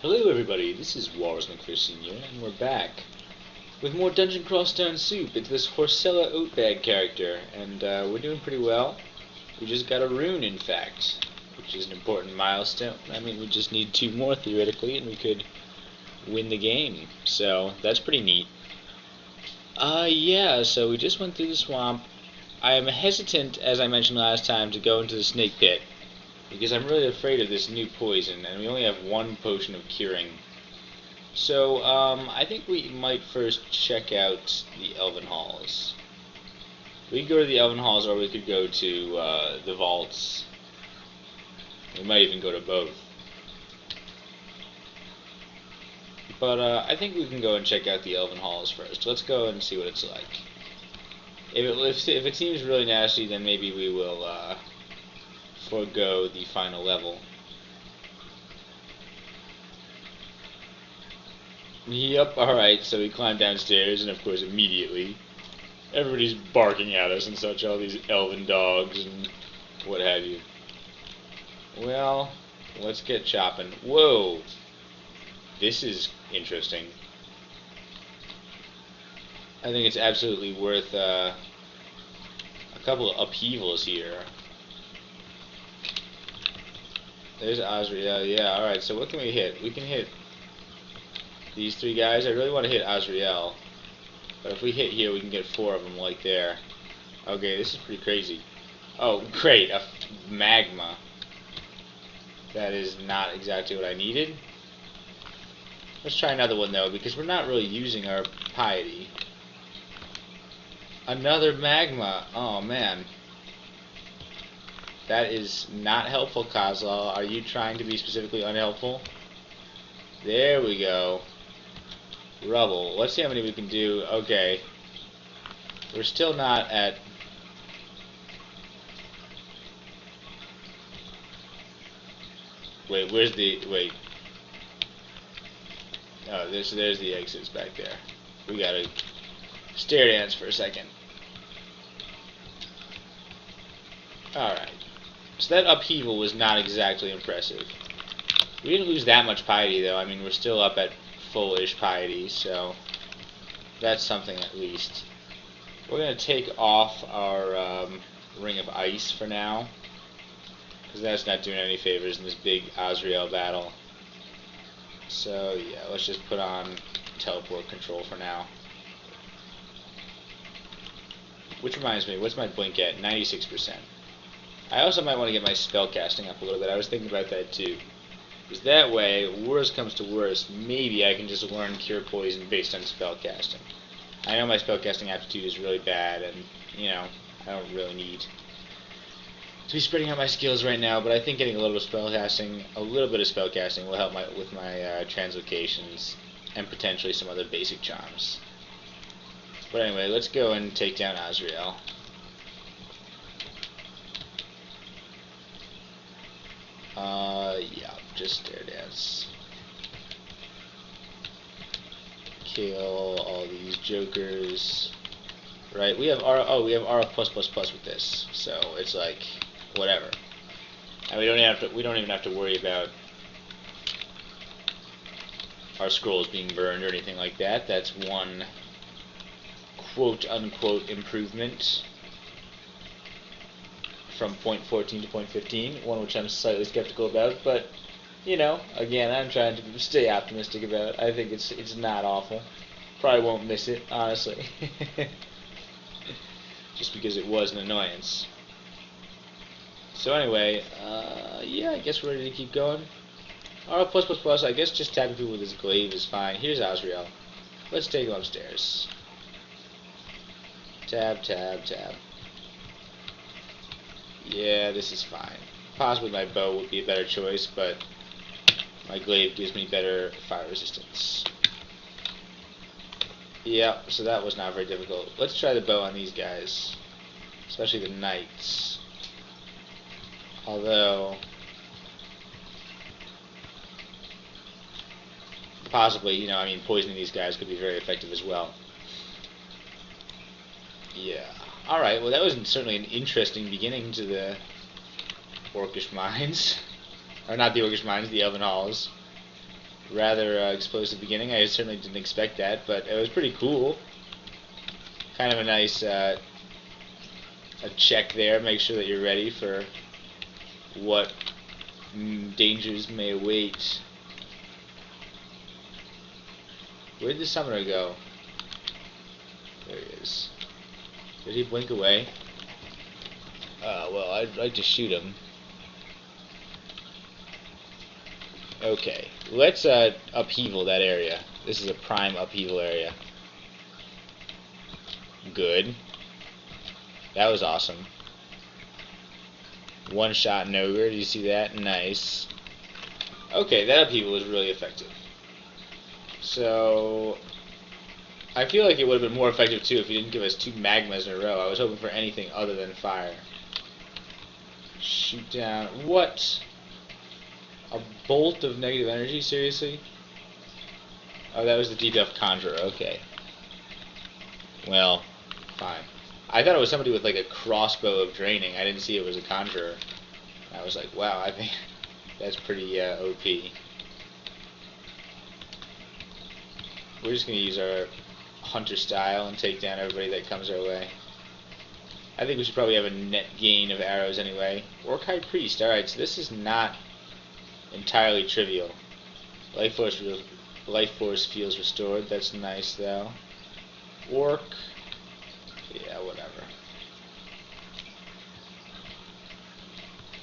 Hello everybody, this is Walrus McFish Sr. and we're back with more Dungeon Crawl Stone Soup. It's this Horsella Oatbag character, and we're doing pretty well. We just got a rune, in fact, which is an important milestone. I mean, we just need 2 more, theoretically, and we could win the game. So, that's pretty neat. Yeah, so we just went through the swamp. I am hesitant, as I mentioned last time, to go into the snake pit, because I'm really afraid of this new poison, and we only have 1 potion of curing. So, I think we might first check out the Elven Halls. We could go to the Elven Halls, or we could go to the Vaults. We might even go to both. But I think we can go and check out the Elven Halls first. Let's go and see what it's like. If it seems really nasty, then maybe we will forego the final level. Yep, alright, so we climb downstairs, and of course immediately everybody's barking at us and such, all these elven dogs and what have you. Well, let's get chopping. Whoa! This is interesting. I think it's absolutely worth a couple of upheavals here. There's Azrael, yeah, alright, so what can we hit? We can hit these 3 guys. I really want to hit Azrael, but if we hit here, we can get 4 of them like there. Okay, this is pretty crazy. Oh, great, a magma. That is not exactly what I needed. Let's try another one, though, because we're not really using our piety. Another magma. Oh, man. That is not helpful, Kozlov. Are you trying to be specifically unhelpful? There we go. Rubble. Let's see how many we can do. Okay. We're still not at... Wait, where's the... Wait. Oh, there's the exits back there. We gotta stair dance for a second. Alright. So that upheaval was not exactly impressive. We didn't lose that much piety, though. I mean, we're still up at full-ish piety, so that's something at least. We're going to take off our Ring of Ice for now, because that's not doing any favors in this big Azrael battle. So, yeah, let's just put on teleport control for now. Which reminds me, what's my blink at? 96%. I also might want to get my spell casting up a little bit. I was thinking about that too. Because that way, worst comes to worst, maybe I can just learn Cure Poison based on spell casting. I know my spellcasting aptitude is really bad, and, you know, I don't really need to be spreading out my skills right now, but I think getting a little bit of spellcasting will help with my translocations, and potentially some other basic charms. But anyway, let's go and take down Azrael. Yeah, just stair dance. Kill all these jokers. Right, we have R plus with this, so it's like whatever. And we don't even have to worry about our scrolls being burned or anything like that. That's one quote unquote improvement from point 14 to point 15, one which I'm slightly skeptical about, but you know, again, I'm trying to stay optimistic about it. I think it's not awful. Probably won't miss it, honestly. Just because it was an annoyance. So anyway, yeah, I guess we're ready to keep going. R plus, I guess just tapping people with his glaive is fine. Here's Azrael. Let's take him upstairs. Tab. Yeah, this is fine. Possibly my bow would be a better choice, but my glaive gives me better fire resistance. Yeah, so that was not very difficult. Let's try the bow on these guys, especially the knights. Although, possibly, you know, I mean, poisoning these guys could be very effective as well. Yeah. Alright, well that was certainly an interesting beginning to the Orcish Mines. Or not the Orcish Mines, the Elven Halls. rather explosive beginning. I certainly didn't expect that, but it was pretty cool. Kind of a nice a check there. Make sure that you're ready for what dangers may await. Where'd the summoner go? There he is. Did he blink away? Well, I'd like to shoot him. Okay, let's upheaval that area. This is a prime upheaval area. Good. That was awesome. One shot and ogre. Did you see that? Nice. Okay, that upheaval was really effective. So I feel like it would have been more effective too if you didn't give us 2 magmas in a row. I was hoping for anything other than fire. Shoot down. What? A bolt of negative energy? Seriously? Oh, that was the debuff conjurer. Okay. Well, fine. I thought it was somebody with like a crossbow of draining. I didn't see it was a conjurer. I was like, wow, I think that's pretty OP. We're just going to use our hunter style and take down everybody that comes our way. I think we should probably have a net gain of arrows anyway. Orc High Priest. Alright, so this is not entirely trivial. Life force feels restored. That's nice though. Orc. Yeah, whatever.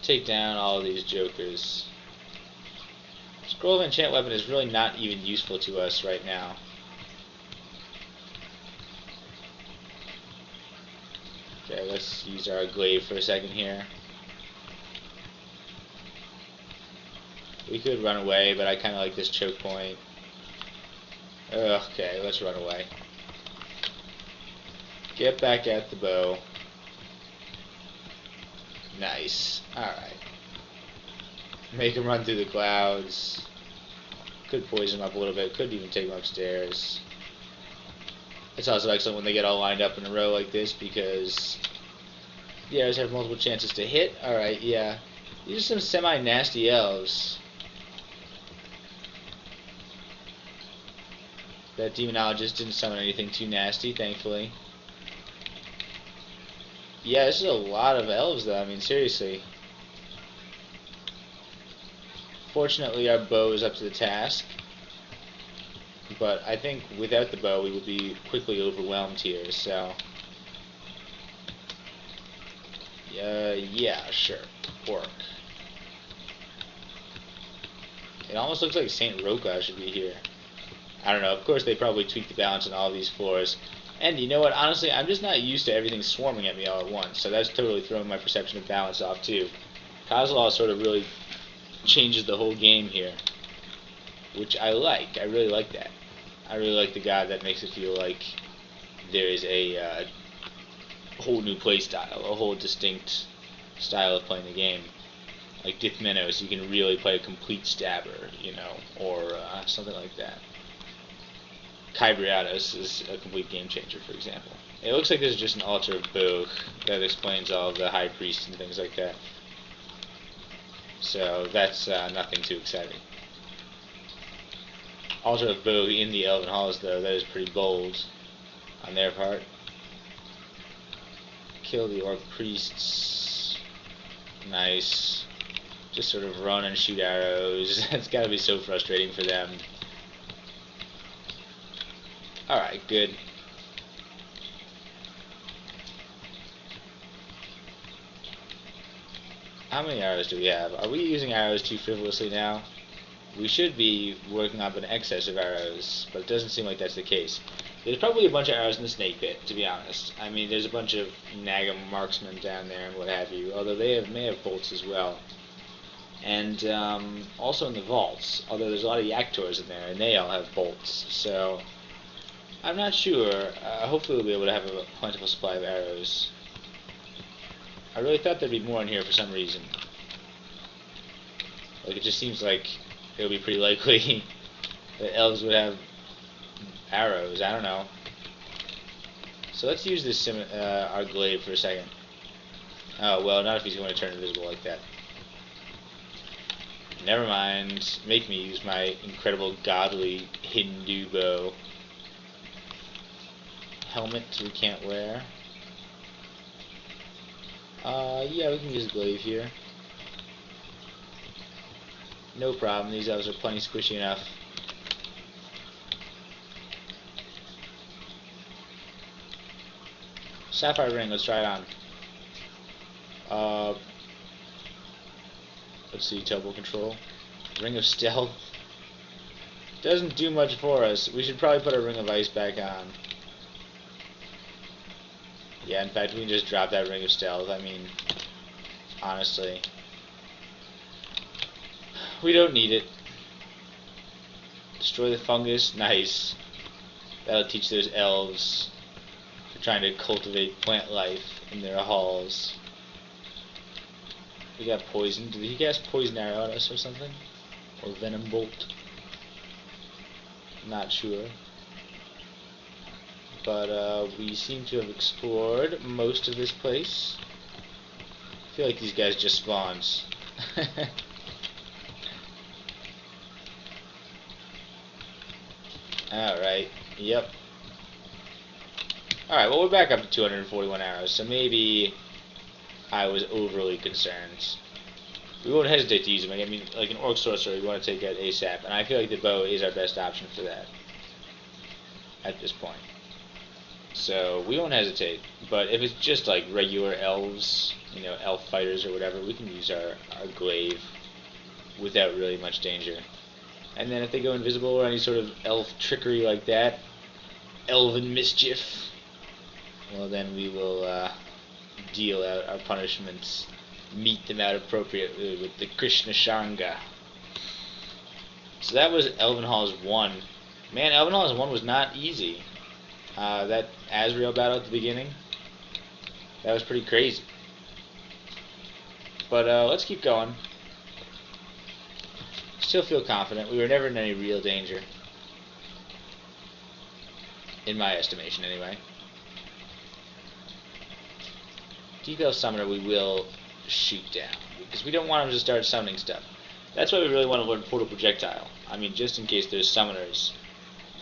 Take down all of these jokers. Scroll of Enchant Weapon is really not even useful to us right now. Okay, let's use our glaive for a second here. We could run away, but I kind of like this choke point. Okay, let's run away. Get back at the bow. Nice. Alright. Make him run through the clouds. Could poison him up a little bit. Could even take him upstairs. It's also excellent when they get all lined up in a row like this because the arrows have multiple chances to hit. Alright, yeah. These are some semi-nasty elves. That demonologist didn't summon anything too nasty, thankfully. Yeah, this is a lot of elves though, I mean seriously. Fortunately our bow is up to the task. But I think without the bow we would be quickly overwhelmed here, so yeah, sure. Orc. It almost looks like Saint Roka should be here. I don't know, of course they probably tweaked the balance on all of these floors. And you know what, honestly, I'm just not used to everything swarming at me all at once, so that's totally throwing my perception of balance off too. Kozlov sort of really changes the whole game here, which I like. I really like that. I really like the god that makes it feel like there is a whole new play style, a whole distinct style of playing the game. Like Dithmenos, you can really play a complete stabber, you know, or something like that. Kybriatos is a complete game changer, for example. It looks like this is just an altar of Bog that explains all of the high priests and things like that. So that's nothing too exciting. Altar of Bog in the Elven Halls, though, that is pretty bold on their part. Kill the Orc Priests. Nice. Just sort of run and shoot arrows. It's gotta be so frustrating for them. Alright, good. How many arrows do we have? Are we using arrows too frivolously now? We should be working up an excess of arrows, but it doesn't seem like that's the case. There's probably a bunch of arrows in the snake pit, to be honest. I mean, there's a bunch of Nagam marksmen down there and what have you, although they may have bolts as well. And also in the vaults, although there's a lot of Yaktors in there, and they all have bolts, so I'm not sure. Hopefully we'll be able to have a plentiful supply of arrows. I really thought there'd be more in here for some reason. Like, it just seems like it would be pretty likely that elves would have arrows. I don't know. So let's use this our glaive for a second. Oh, well, not if he's going to turn invisible like that. Never mind. Make me use my incredible godly Hindu bow. Helmet we can't wear. Yeah, we can use a glaive here. No problem, these elves are plenty squishy enough. Sapphire ring, let's try it on. Let's see, temple control. Ring of stealth. Doesn't do much for us. We should probably put our ring of ice back on. Yeah, in fact, we can just drop that ring of stealth. I mean, honestly, we don't need it. Destroy the fungus. Nice. That'll teach those elves. They're trying to cultivate plant life in their halls. We got poison. Did he cast poison arrow at us or something? Or venom bolt? Not sure. But we seem to have explored most of this place. I feel like these guys just spawned. Alright, yep. Alright, well we're back up to 241 arrows, so maybe I was overly concerned. We won't hesitate to use them. I mean, like an orc sorcerer, we want to take out ASAP, and I feel like the bow is our best option for that at this point. So we won't hesitate. But if it's just like regular elves, you know, elf fighters or whatever, we can use our glaive without really much danger. And then if they go invisible or any sort of elf trickery like that, elven mischief, well then we will deal out our punishments, meet them out appropriately with the Krishna Shanga. So that was Elven Halls 1. Man, Elven Halls 1 was not easy. That Azrael battle at the beginning, that was pretty crazy. But let's keep going. Still feel confident. We were never in any real danger. In my estimation, anyway. Deep Elf Summoner we will shoot down, because we don't want him to start summoning stuff. That's why we really want to learn Portal Projectile. I mean, just in case there's summoners,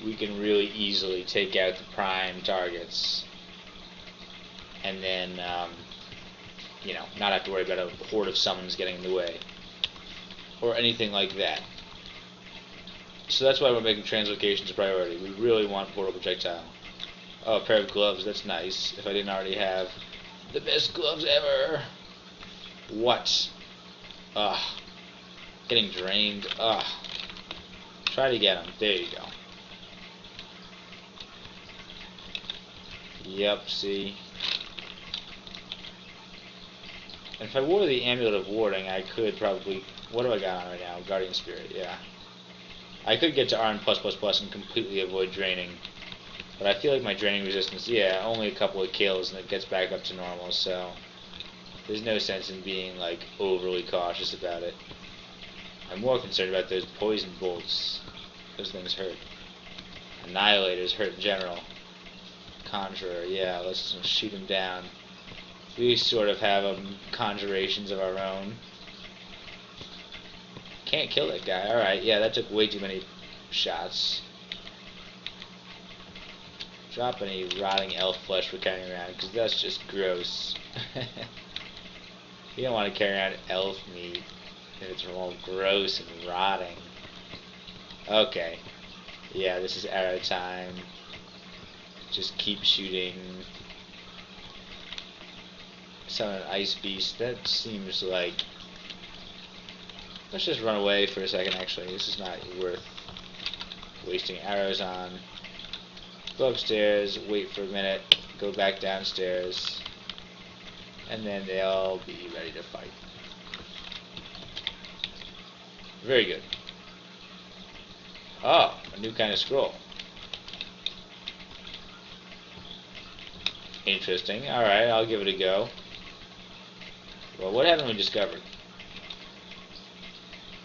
we can really easily take out the prime targets. And then, you know, not have to worry about a horde of summons getting in the way. Or anything like that. So that's why we're making translocations a priority. We really want Portal Projectile. Oh, a pair of gloves, that's nice. If I didn't already have the best gloves ever. What? Ugh. Getting drained. Ugh. Try to get him. There you go. Yep, see. And if I wore the Amulet of Warding, I could probably... What do I got on right now? Guardian Spirit, yeah. I could get to RN+++ and completely avoid draining. But I feel like my draining resistance, yeah, only a couple of kills and it gets back up to normal, so... There's no sense in being, like, overly cautious about it. I'm more concerned about those poison bolts. Those things hurt. Annihilators hurt in general. Conjurer, yeah, let's shoot him down. We sort of have conjurations of our own. Can't kill that guy. Alright, yeah, that took way too many shots. Drop any rotting elf flesh we're carrying around, because that's just gross. You don't want to carry around elf meat if it's all gross and rotting. Okay. Yeah, this is arrow time. Just keep shooting. Summon an ice beast. That seems like... Let's just run away for a second, actually. This is not worth wasting arrows on. Go upstairs, wait for a minute, go back downstairs, and then they'll be ready to fight. Very good. Oh, a new kind of scroll. Interesting. Alright, I'll give it a go. Well, what haven't we discovered?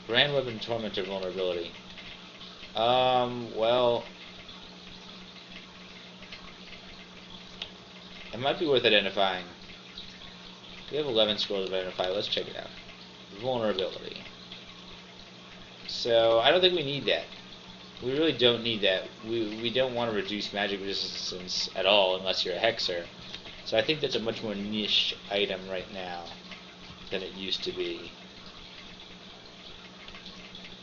Grand Weapon Tormentor vulnerability. Well... It might be worth identifying. We have 11 scrolls to identify. Let's check it out. Vulnerability. So I don't think we need that. We really don't need that. We don't want to reduce magic resistance at all unless you're a hexer. So I think that's a much more niche item right now than it used to be.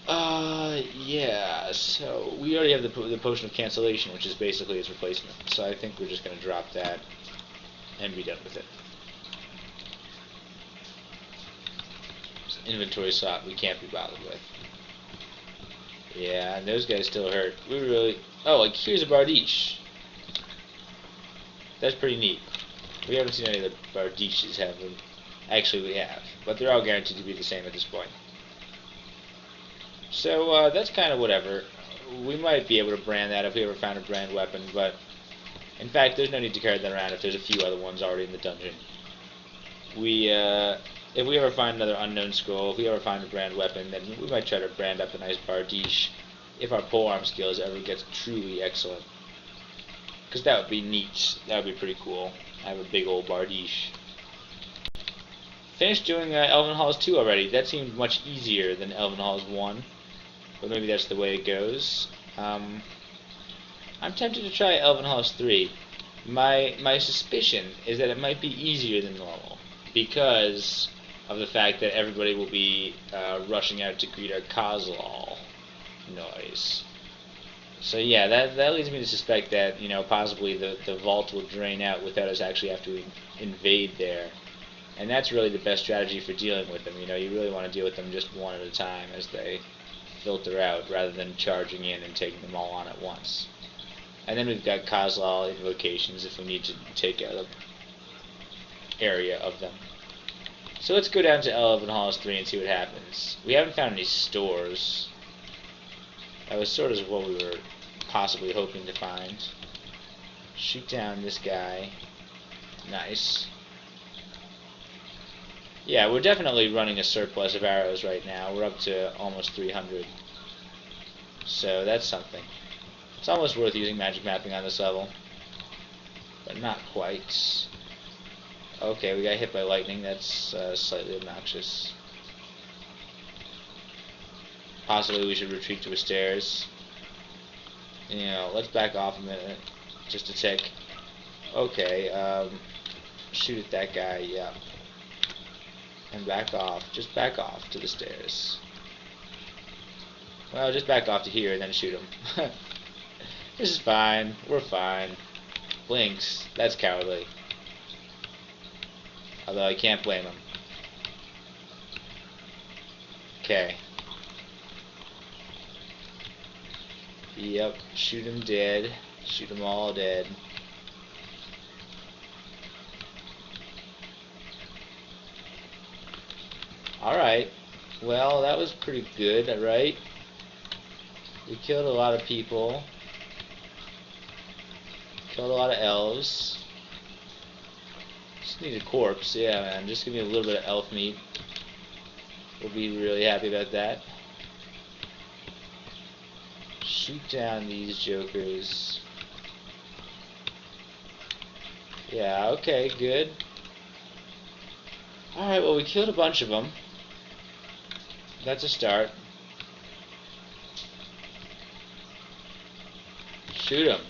Yeah, so we already have the potion of cancellation, which is basically its replacement. So I think we're just going to drop that and be done with it. Inventory slot we can't be bothered with. Yeah, and those guys still hurt. We really... Oh, like, here's a Bardiche. That's pretty neat. We haven't seen any of the Bardiches, have we? Actually, we have. But they're all guaranteed to be the same at this point. So, that's kind of whatever. We might be able to brand that if we ever found a brand weapon, but... In fact, there's no need to carry that around if there's a few other ones already in the dungeon. If we ever find another unknown scroll, if we ever find a brand weapon, then we might try to brand up a nice Bardiche if our polearm skills ever get truly excellent. Because that would be neat. That would be pretty cool. I have a big old Bardiche. Finished doing Elven Halls 2 already. That seemed much easier than Elven Halls 1. But maybe that's the way it goes. I'm tempted to try Elven Halls 3. My suspicion is that it might be easier than normal. Because of the fact that everybody will be rushing out to greet our Kozlal noise. So yeah, that leads me to suspect that, you know, possibly the vault will drain out without us actually have to invade there. And that's really the best strategy for dealing with them. You know, you really want to deal with them just one at a time as they filter out, rather than charging in and taking them all on at once. And then we've got Kozlal invocations if we need to take out an area of them. So let's go down to Elven Halls 3 and see what happens. We haven't found any stores. That was sort of what we were possibly hoping to find. Shoot down this guy. Nice. Yeah, we're definitely running a surplus of arrows right now. We're up to almost 300. So that's something. It's almost worth using magic mapping on this level. But not quite. Okay, we got hit by lightning. That's slightly obnoxious. Possibly we should retreat to a stairs. You know, let's back off a minute. Just a tick. Okay, shoot at that guy, yeah. And back off. Just back off to the stairs. Well, just back off to here and then shoot him. This is fine. We're fine. Blinks. That's cowardly. Although I can't blame him. Okay. Yep. Shoot him dead. Shoot them all dead. Alright. Well, that was pretty good, right? We killed a lot of people. Killed a lot of elves. Just need a corpse, yeah, man. Just give me a little bit of elf meat. We'll be really happy about that. Shoot down these jokers. Yeah, okay, good. Alright, well, we killed a bunch of them. That's a start. Shoot him.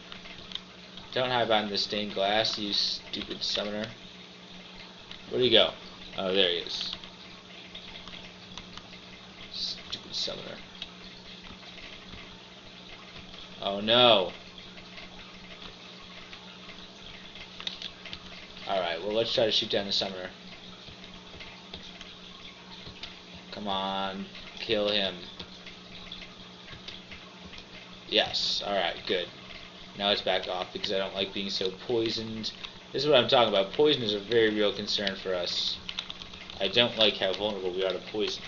Don't hide behind the stained glass, you stupid summoner. Where'd he go? Oh, there he is. Stupid summoner. Oh no. Alright, well, let's try to shoot down the summoner. Come on, kill him. Yes, alright, good. Now let's back off because I don't like being so poisoned. This is what I'm talking about. Poison is a very real concern for us. I don't like how vulnerable we are to poison.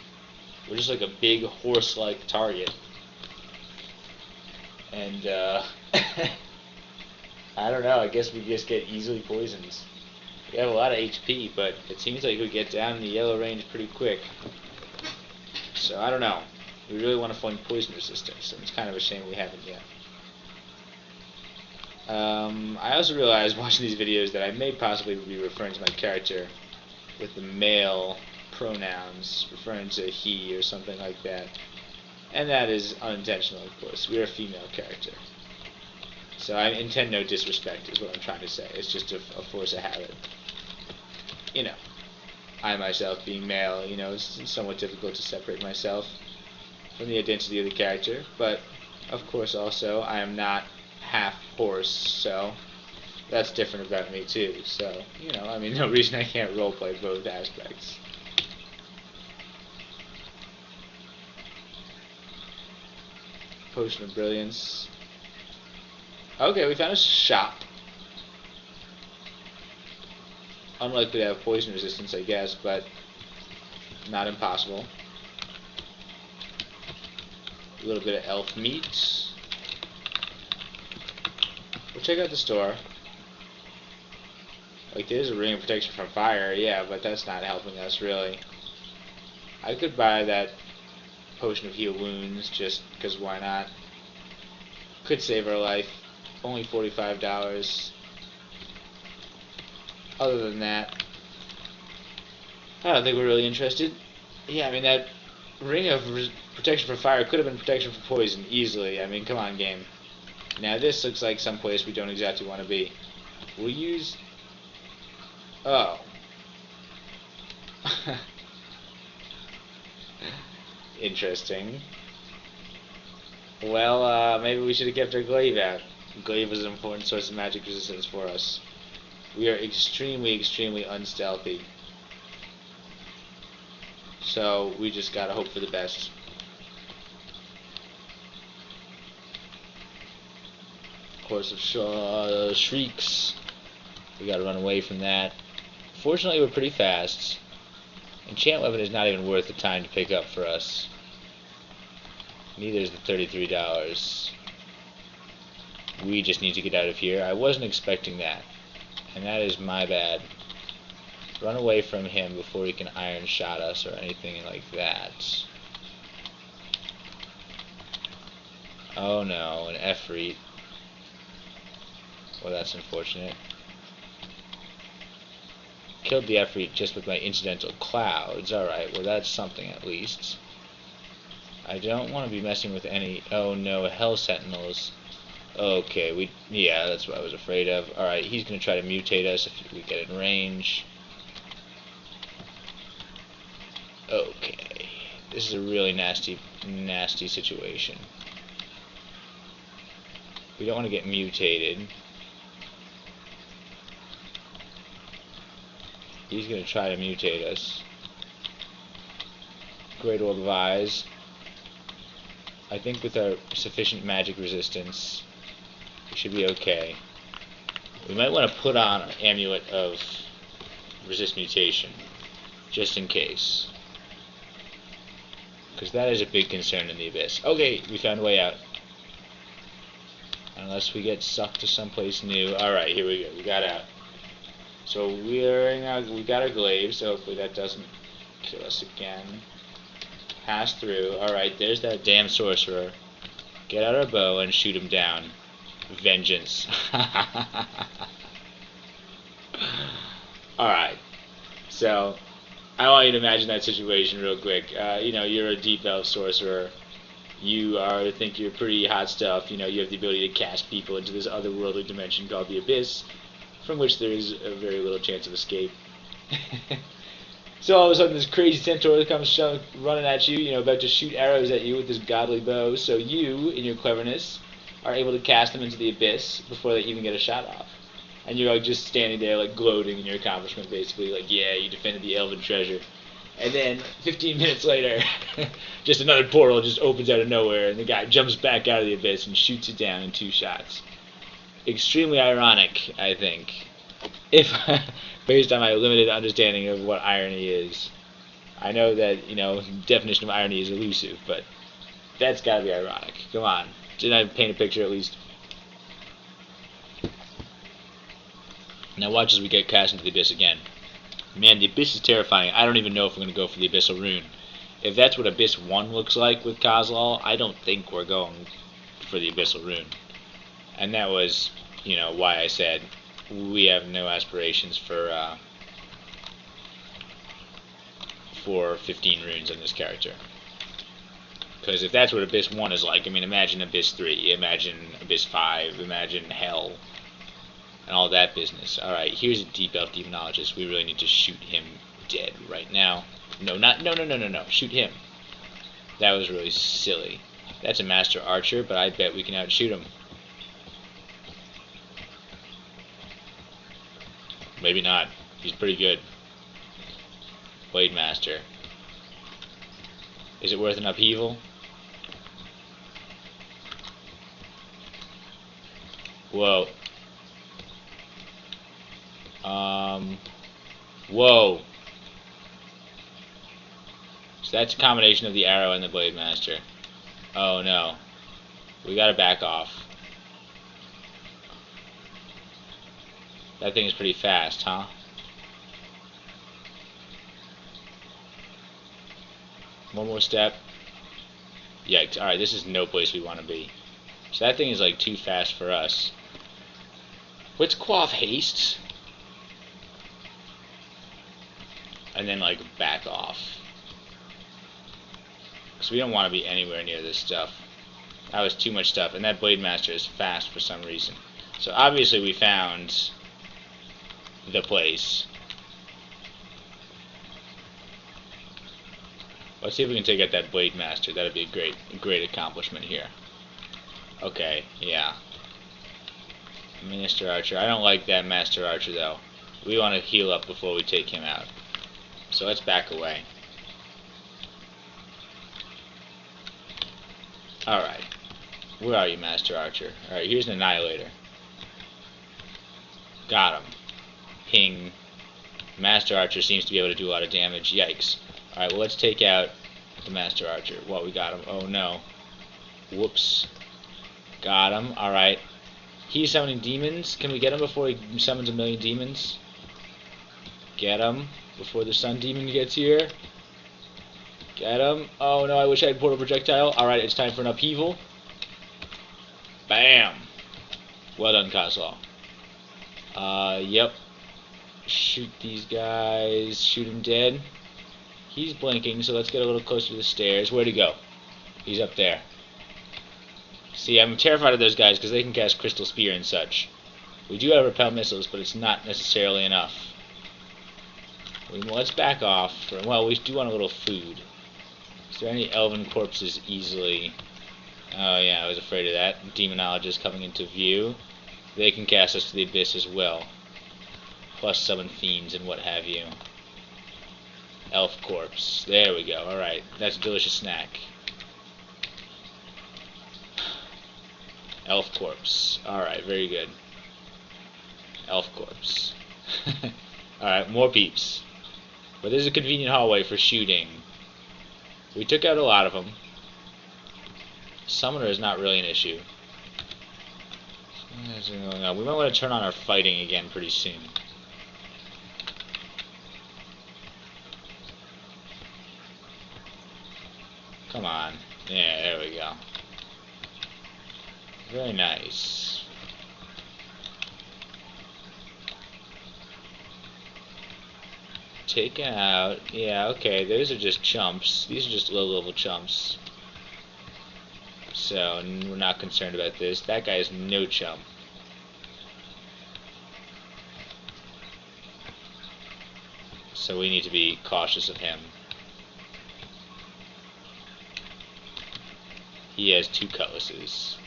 We're just like a big horse-like target. And, I don't know, I guess we just get easily poisoned. We have a lot of HP, but it seems like we get down in the yellow range pretty quick. So, I don't know. We really want to find poison resistance, and it's kind of a shame we haven't yet. I also realized watching these videos that I may possibly be referring to my character with the male pronouns, referring to he or something like that. And that is unintentional, of course. We are a female character. So I intend no disrespect, is what I'm trying to say. It's just a force of habit. You know, I myself being male, it's somewhat difficult to separate myself from the identity of the character. But, of course, also, I am not half horse, so that's different about me, too. So, no reason I can't roleplay both aspects. Potion of Brilliance. Okay, we found a shop. Unlikely to have poison resistance, I guess, but not impossible. A little bit of elf meat. We'll check out the store. Like, there's a ring of protection from fire, yeah, but that's not helping us, really. I could buy that potion of heal wounds, just because why not? Could save our life. Only $45. Other than that, I don't think we're really interested. Yeah, I mean, that ring of protection from fire could have been protection from poison, easily. I mean, come on, game. Now, this looks like some place we don't exactly want to be. We'll use... Oh. Interesting. Well, maybe we should have kept our glaive out. Glaive was an important source of magic resistance for us. We are extremely, extremely unstealthy. So, we just gotta hope for the best. Course of shrieks. We gotta run away from that. Fortunately, we're pretty fast. Enchant weapon is not even worth the time to pick up for us. Neither is the $33. We just need to get out of here. I wasn't expecting that. And that is my bad. Run away from him before he can iron shot us or anything like that. Oh no, an Efreet. Well, that's unfortunate. Killed the Efreet just with my incidental clouds. Alright, well that's something at least. I don't want to be messing with any... Oh no, Hell Sentinels. Okay, yeah, that's what I was afraid of. Alright, he's going to try to mutate us if we get in range. Okay. This is a really nasty, nasty situation. We don't want to get mutated. He's going to try to mutate us. Great Orb of Eyes. I think with our sufficient magic resistance, we should be okay. We might want to put on an amulet of resist mutation, just in case. Because that is a big concern in the Abyss. Okay, we found a way out. Unless we get sucked to someplace new. Alright, here we go. We got out. So we got our glaive, so hopefully that doesn't kill us again. Pass through. Alright, there's that damn sorcerer. Get out our bow and shoot him down. Vengeance. Alright. So, I want you to imagine that situation real quick. You're a deep elf sorcerer. You think you're pretty hot stuff. You have the ability to cast people into this otherworldly dimension called the Abyss, from which there is a very little chance of escape. So all of a sudden this crazy centaur comes running at you, about to shoot arrows at you with this godly bow. So you, in your cleverness, are able to cast them into the Abyss before they even get a shot off. And you're just standing there gloating in your accomplishment, basically, yeah, you defended the elven treasure. And then 15 minutes later, just another portal just opens out of nowhere, and the guy jumps back out of the Abyss and shoots it down in 2 shots. Extremely ironic, I think. If based on my limited understanding of what irony is. I know that, definition of irony is elusive, but that's gotta be ironic. Come on. Didn't I paint a picture at least? Now watch as we get cast into the Abyss again. Man, the Abyss is terrifying. I don't even know if we're going to go for the Abyssal Rune. If that's what Abyss 1 looks like with Kozlal, I don't think we're going for the Abyssal Rune. And that was, why I said we have no aspirations for 15 runes on this character. Because if that's what Abyss 1 is like, I mean, imagine Abyss 3, imagine Abyss 5, imagine Hell, and all that business. Alright, here's a Deep Elf Demonologist. We really need to shoot him dead right now. No, no. Shoot him. That was really silly. That's a Master Archer, but I bet we can outshoot him. Maybe not. He's pretty good. Blade Master. Is it worth an upheaval? Whoa. Whoa. So that's a combination of the arrow and the Blade Master. Oh no. We gotta back off. That thing is pretty fast, huh? One more step. Yikes. Alright, this is no place we want to be. So that thing is like too fast for us. Let's quaff haste. And then like back off. Because we don't want to be anywhere near this stuff. That was too much stuff. And that Blade Master is fast for some reason. So obviously we found the place. Let's see if we can take out that Blade Master. That'd be a great accomplishment here. Okay, yeah. Master Archer. I don't like that Master Archer though. We want to heal up before we take him out. So let's back away. Alright. Where are you, Master Archer? Alright, here's an Annihilator. Got him. Ping. Master Archer seems to be able to do a lot of damage. Yikes. Alright, well let's take out the Master Archer. Well, we got him. Oh no. Whoops. Got him. Alright. He's summoning demons. Can we get him before he summons a million demons? Get him before the Sun Demon gets here. Get him. Oh no, I wish I had Portal Projectile. Alright, it's time for an upheaval. Bam! Well done, Kozlov. Yep. Shoot these guys. Shoot him dead. He's blinking, so let's get a little closer to the stairs. Where'd he go? He's up there. See, I'm terrified of those guys because they can cast Crystal Spear and such. We do have repel missiles, but it's not necessarily enough. Let's back off. Well, we do want a little food. Is there any elven corpses easily? Oh yeah, I was afraid of that. Demonologists coming into view. They can cast us to the abyss as well. Plus summon fiends and what have you. Elf corpse. There we go. Alright, that's a delicious snack. Elf corpse. Alright, very good. Elf corpse. Alright, more peeps. But there's a convenient hallway for shooting. We took out a lot of them. Summoner is not really an issue. What's going on? We might want to turn on our fighting again pretty soon. Come on. Yeah, there we go. Very nice. Take out. Yeah, okay, those are just chumps. These are just low-level chumps. So, we're not concerned about this. That guy is no chump. So we need to be cautious of him. He has 2 cutlasses,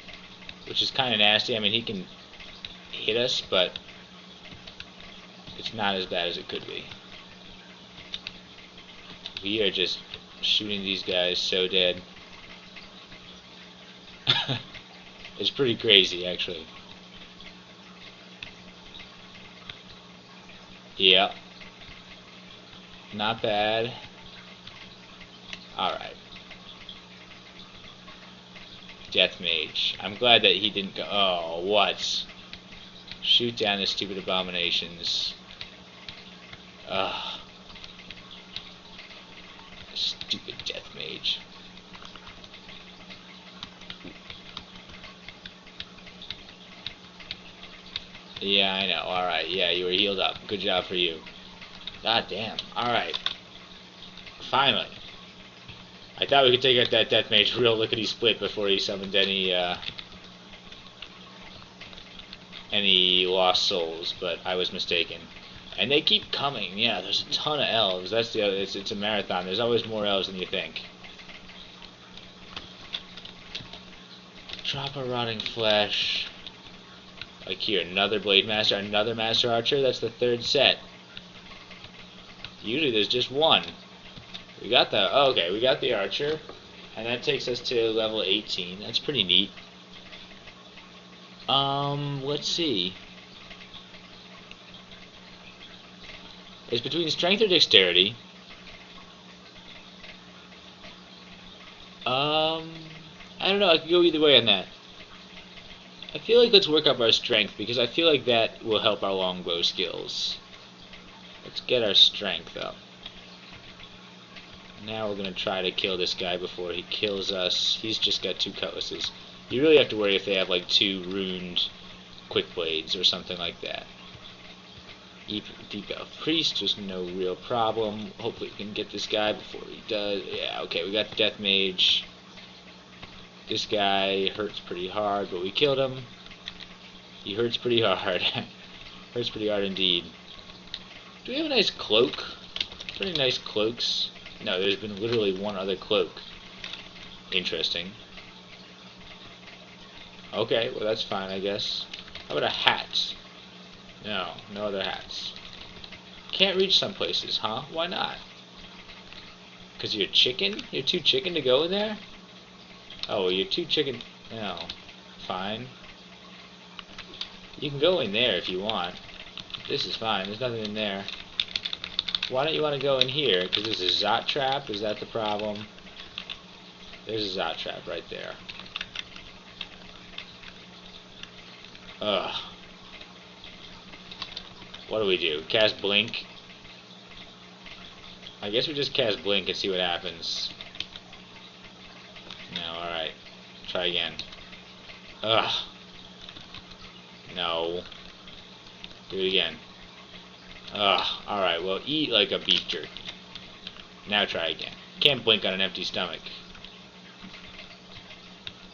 which is kind of nasty. I mean, he can hit us, but it's not as bad as it could be. We are just shooting these guys so dead. It's pretty crazy, actually. Yeah. Not bad. Alright. Death Mage. I'm glad that he didn't go. Oh, what? Shoot down the stupid abominations. Ugh. Stupid Death Mage. Yeah, I know. Alright, yeah, you were healed up. Good job for you. God damn. Alright. Finally. I thought we could take out that Death Mage real lickety-split before he summoned any lost souls, but I was mistaken. And they keep coming. Yeah, there's a ton of elves. That's the other. It's a marathon. There's always more elves than you think. Drop a rotting flesh. Like here, another blade master, another master archer. That's the third set. Usually there's just one. We got the okay. We got the archer, and that takes us to level 18. That's pretty neat. Let's see. It's between strength or dexterity. I don't know. I could go either way on that. I feel like let's work up our strength because I feel like that will help our longbow skills. Let's get our strength up. Now we're gonna try to kill this guy before he kills us. He's just got 2 cutlasses. You really have to worry if they have like 2 runed quick blades or something like that. Deep Elf Priest, just no real problem. Hopefully we can get this guy before he does. Yeah, okay, we got the Death Mage. This guy hurts pretty hard, but we killed him. He hurts pretty hard. Hurts pretty hard indeed. Do we have a nice cloak? Pretty nice cloaks. No, there's been literally one other cloak. Interesting. Okay, well that's fine, I guess. How about a hat? No, no other hats. Can't reach some places, huh? Why not? Because you're chicken? You're too chicken to go in there? Oh, you're too chicken. No. Fine. You can go in there if you want. This is fine. There's nothing in there. Why don't you want to go in here? Because there's a Zot trap? Is that the problem? There's a Zot trap right there. Ugh. What do we do? Cast Blink? I guess we just cast Blink and see what happens. No, alright. Try again. Ugh. No. Do it again. Ugh. Alright, well, eat like a beef jerky. Now try again. Can't blink on an empty stomach.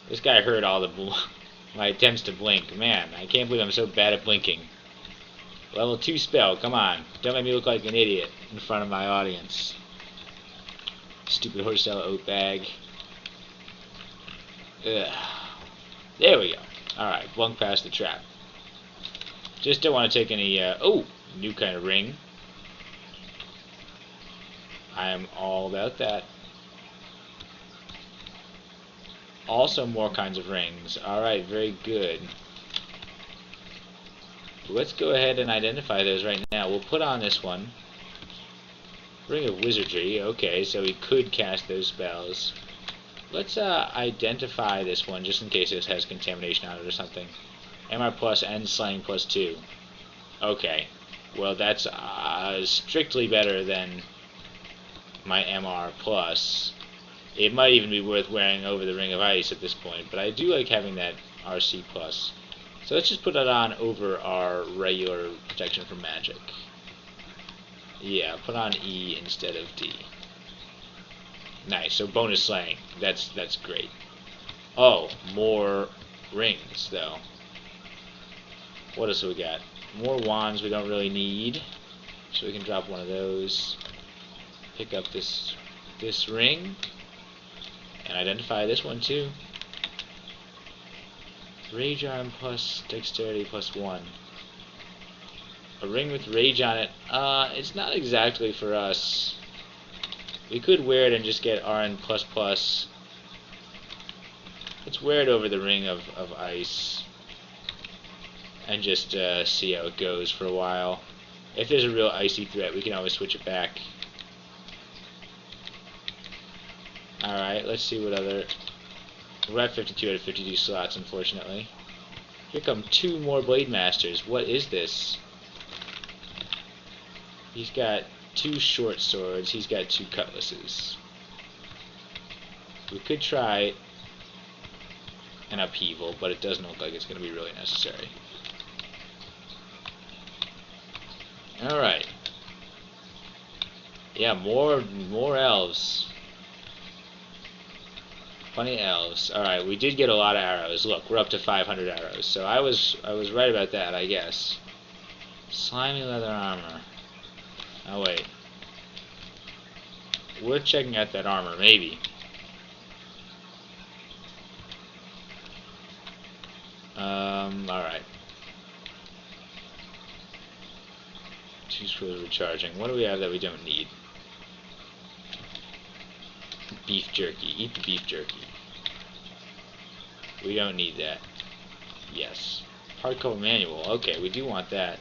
This guy heard all the my attempts to blink. Man, I can't believe I'm so bad at blinking. Level 2 spell, come on. Don't make me look like an idiot in front of my audience. Stupid Horsella Oatbag. Ugh. There we go. Alright, blunk past the trap. Just don't want to take any, oh! New kind of ring. I am all about that. Also more kinds of rings. Alright, very good. Let's go ahead and identify those right now. We'll put on this one. Ring of Wizardry. Okay, so we could cast those spells. Let's identify this one just in case this has contamination on it or something. MR plus and slang plus 2. Okay. Well, that's strictly better than my MR plus. It might even be worth wearing over the Ring of Ice at this point, but I do like having that RC plus. So let's just put that on over our regular protection from magic. Yeah, put on E instead of D. Nice, so bonus slaying. That's great. Oh, more rings though. What else do we got? More wands we don't really need. So we can drop one of those. Pick up this ring. And identify this one too. Rage arm plus dexterity plus 1. A ring with rage on it. It's not exactly for us. We could wear it and just get RN plus plus. Let's wear it over the ring of ice. And just see how it goes for a while. If there's a real icy threat, we can always switch it back. Alright, let's see what other... We're at 52 out of 52 slots, unfortunately. Here come 2 more Blade Masters. What is this? He's got 2 short swords. He's got 2 cutlasses. We could try an upheaval, but it doesn't look like it's going to be really necessary. Alright. Yeah, more elves. 20 elves. Alright, we did get a lot of arrows. Look, we're up to 500 arrows. So I was right about that, I guess. Slimy leather armor. Oh, wait. Worth checking out that armor, maybe. Alright. 2 scrolls recharging. What do we have that we don't need? Beef jerky. Eat the beef jerky. We don't need that. Yes. Hardcover manual. Okay, we do want that.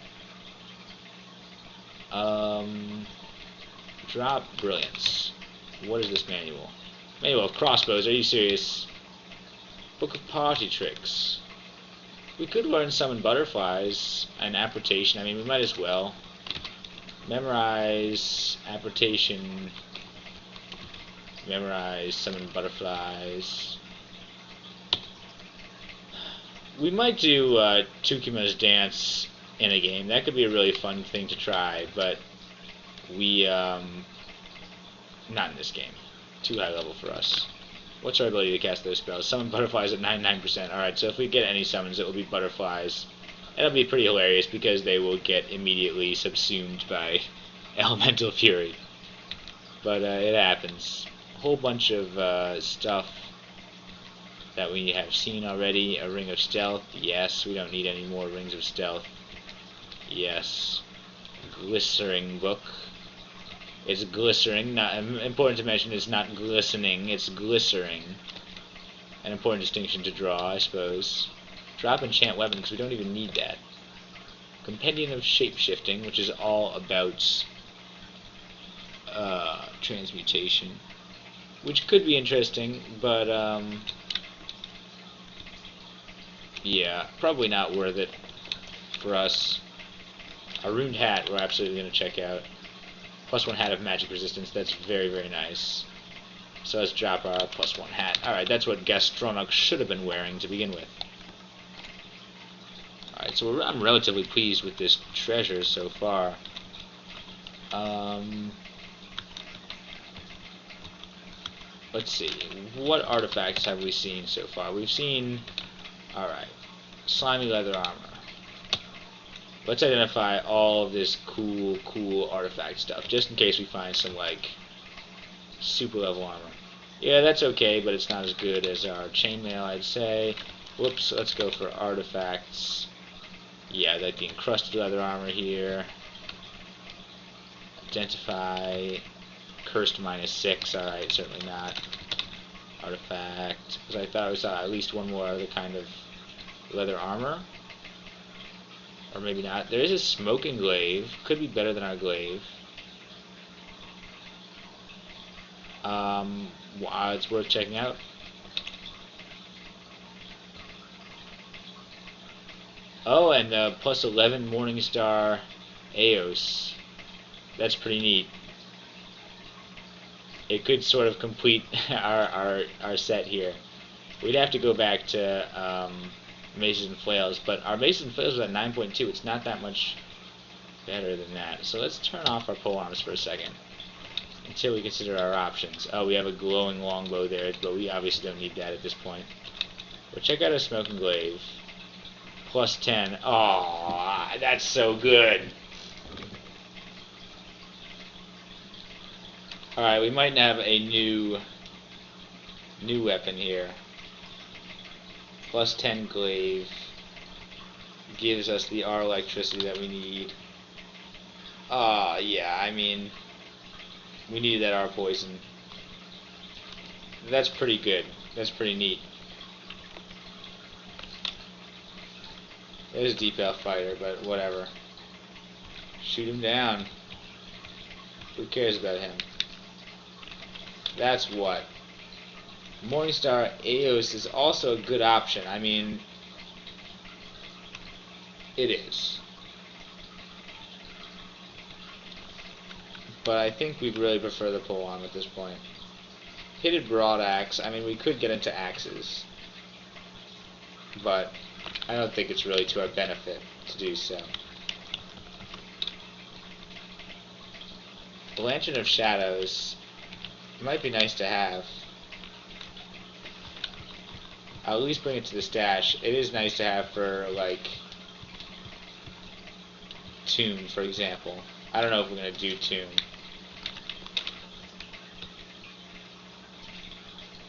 Drop brilliance. What is this manual? Manual of crossbows. Are you serious? Book of party tricks. We could learn summon butterflies and apportation. I mean, we might as well. Memorize apportation. Memorize summon butterflies. We might do Tukima's dance in a game. That could be a really fun thing to try, but we not in this game. Too high level for us. What's our ability to cast those spells? Summon butterflies at 99%. Alright, so if we get any summons, it will be butterflies. It'll be pretty hilarious because they will get immediately subsumed by elemental fury. But it happens. A whole bunch of stuff that we have seen already. A ring of stealth. Yes, we don't need any more rings of stealth. Yes. Glistering book. It's glistering. Not important to mention. It's not glistening. It's glistering. An important distinction to draw, I suppose. Drop enchant weapon because we don't even need that. Compendium of shapeshifting, which is all about transmutation, which could be interesting, but yeah, probably not worth it for us. A runed hat we're absolutely going to check out. +1 hat of magic resistance, that's very, very nice. So let's drop our +1 hat. Alright, that's what Gastronach should have been wearing to begin with. Alright, so I'm relatively pleased with this treasure so far. Let's see, what artifacts have we seen so far? We've seen, alright, slimy leather armor. Let's identify all of this cool artifact stuff, just in case we find some, like, super level armor. Yeah, that's okay, but it's not as good as our chainmail, I'd say. Whoops, let's go for artifacts. Yeah, like the encrusted leather armor here. Identify cursed -6. Alright, certainly not. Artifact. Because I thought I saw at least one more other kind of leather armor. Or maybe not. There is a smoking glaive. Could be better than our glaive. Wow, it's worth checking out. Oh, and +11 Morningstar Eos. That's pretty neat. It could sort of complete our set here. We'd have to go back to Maces and Flails, but our Maces and Flails was at 9.2. It's not that much better than that. So let's turn off our polearms for a second until we consider our options. Oh, we have a glowing longbow there, but we obviously don't need that at this point. But check out our smoking glaive. +10. Oh, that's so good. Alright, we might have a new weapon here. +10 glaive gives us the R electricity that we need. Yeah, I mean, we needed that R poison. That's pretty good. That's pretty neat. There's a Deep Elf fighter, but whatever. Shoot him down. Who cares about him? That's what. Morningstar Eos is also a good option. I mean, it is. But I think we'd really prefer the polearm at this point. Pitted broadaxe. I mean, we could get into axes, but I don't think it's really to our benefit to do so. The Lantern of Shadows might be nice to have. I'll at least bring it to the stash. It is nice to have for, like, Tune, for example. I don't know if we're going to do Tune.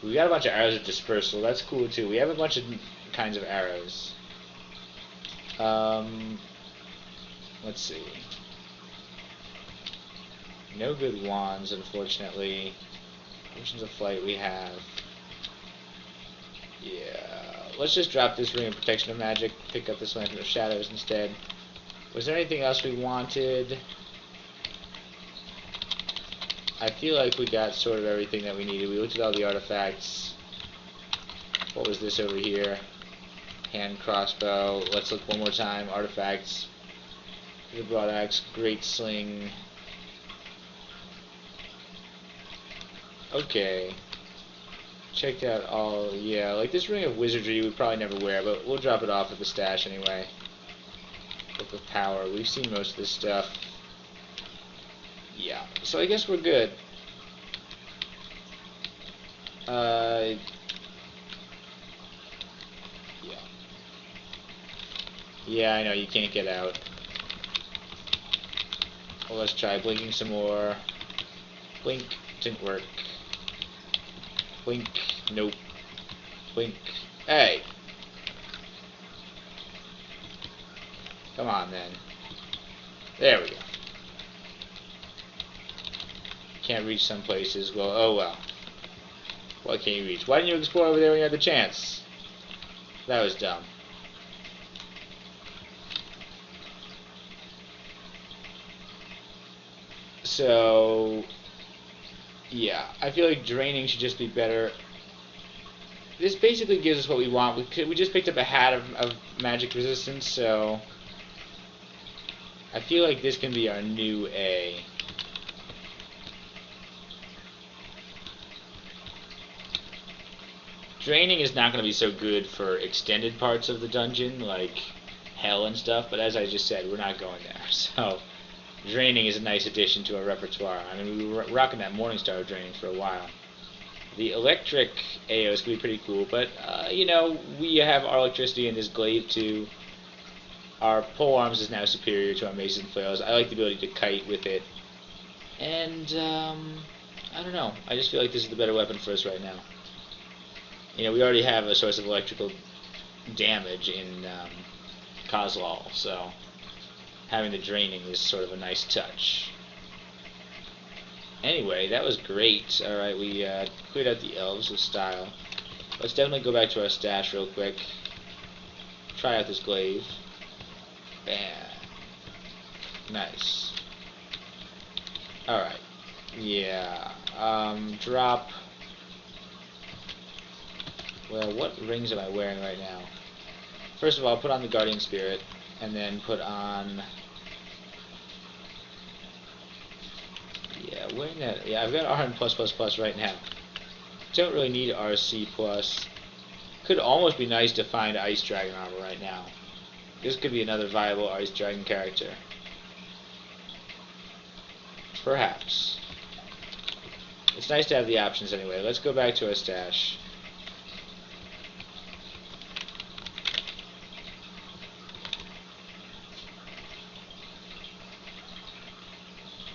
We got a bunch of arrows of dispersal. That's cool, too. We have a bunch of kinds of arrows. Let's see. No good wands, unfortunately. Potions of flight we have. Yeah. Let's just drop this ring of protection of magic. Pick up this lantern of shadows instead. Was there anything else we wanted? I feel like we got sort of everything that we needed. We looked at all the artifacts. What was this over here? Hand crossbow. Let's look one more time. Artifacts. The broadaxe. Great sling. Okay. Checked out all. Yeah, like this ring of wizardry we probably never wear, but we'll drop it off at the stash anyway. Book of power. We've seen most of this stuff. Yeah. So I guess we're good. Yeah. Yeah, I know, you can't get out. Well, let's try blinking some more. Blink. Didn't work. Blink. Nope. Blink. Hey! Come on, then. There we go. Can't reach some places. Well, oh well. What can you reach? Why didn't you explore over there when you had the chance? That was dumb. So, yeah, I feel like draining should just be better. This basically gives us what we want. We just picked up a hat of magic resistance, so I feel like this can be our new A. Draining is not going to be so good for extended parts of the dungeon, like hell and stuff, but as I just said, we're not going there. So, draining is a nice addition to our repertoire. I mean, we were rocking that Morningstar draining for a while. The electric AOs can be pretty cool, but, you know, we have our electricity in this glaive too. Our pole arms is now superior to our maces and flails. I like the ability to kite with it. And, I don't know. I just feel like this is the better weapon for us right now. You know, we already have a source of electrical damage in Kozlal, so having the draining is sort of a nice touch. Anyway, that was great. Alright, we cleared out the elves with style. Let's definitely go back to our stash real quick. Try out this glaive. Bam. Nice. Alright. Yeah. Drop. Well, what rings am I wearing right now? First of all, put on the Guardian Spirit, and then put on... Yeah, wearing that... Yeah, I've got RN+++ right now. Don't really need RC+. Could almost be nice to find Ice Dragon armor right now. This could be another viable Ice Dragon character. Perhaps. It's nice to have the options anyway. Let's go back to our stash.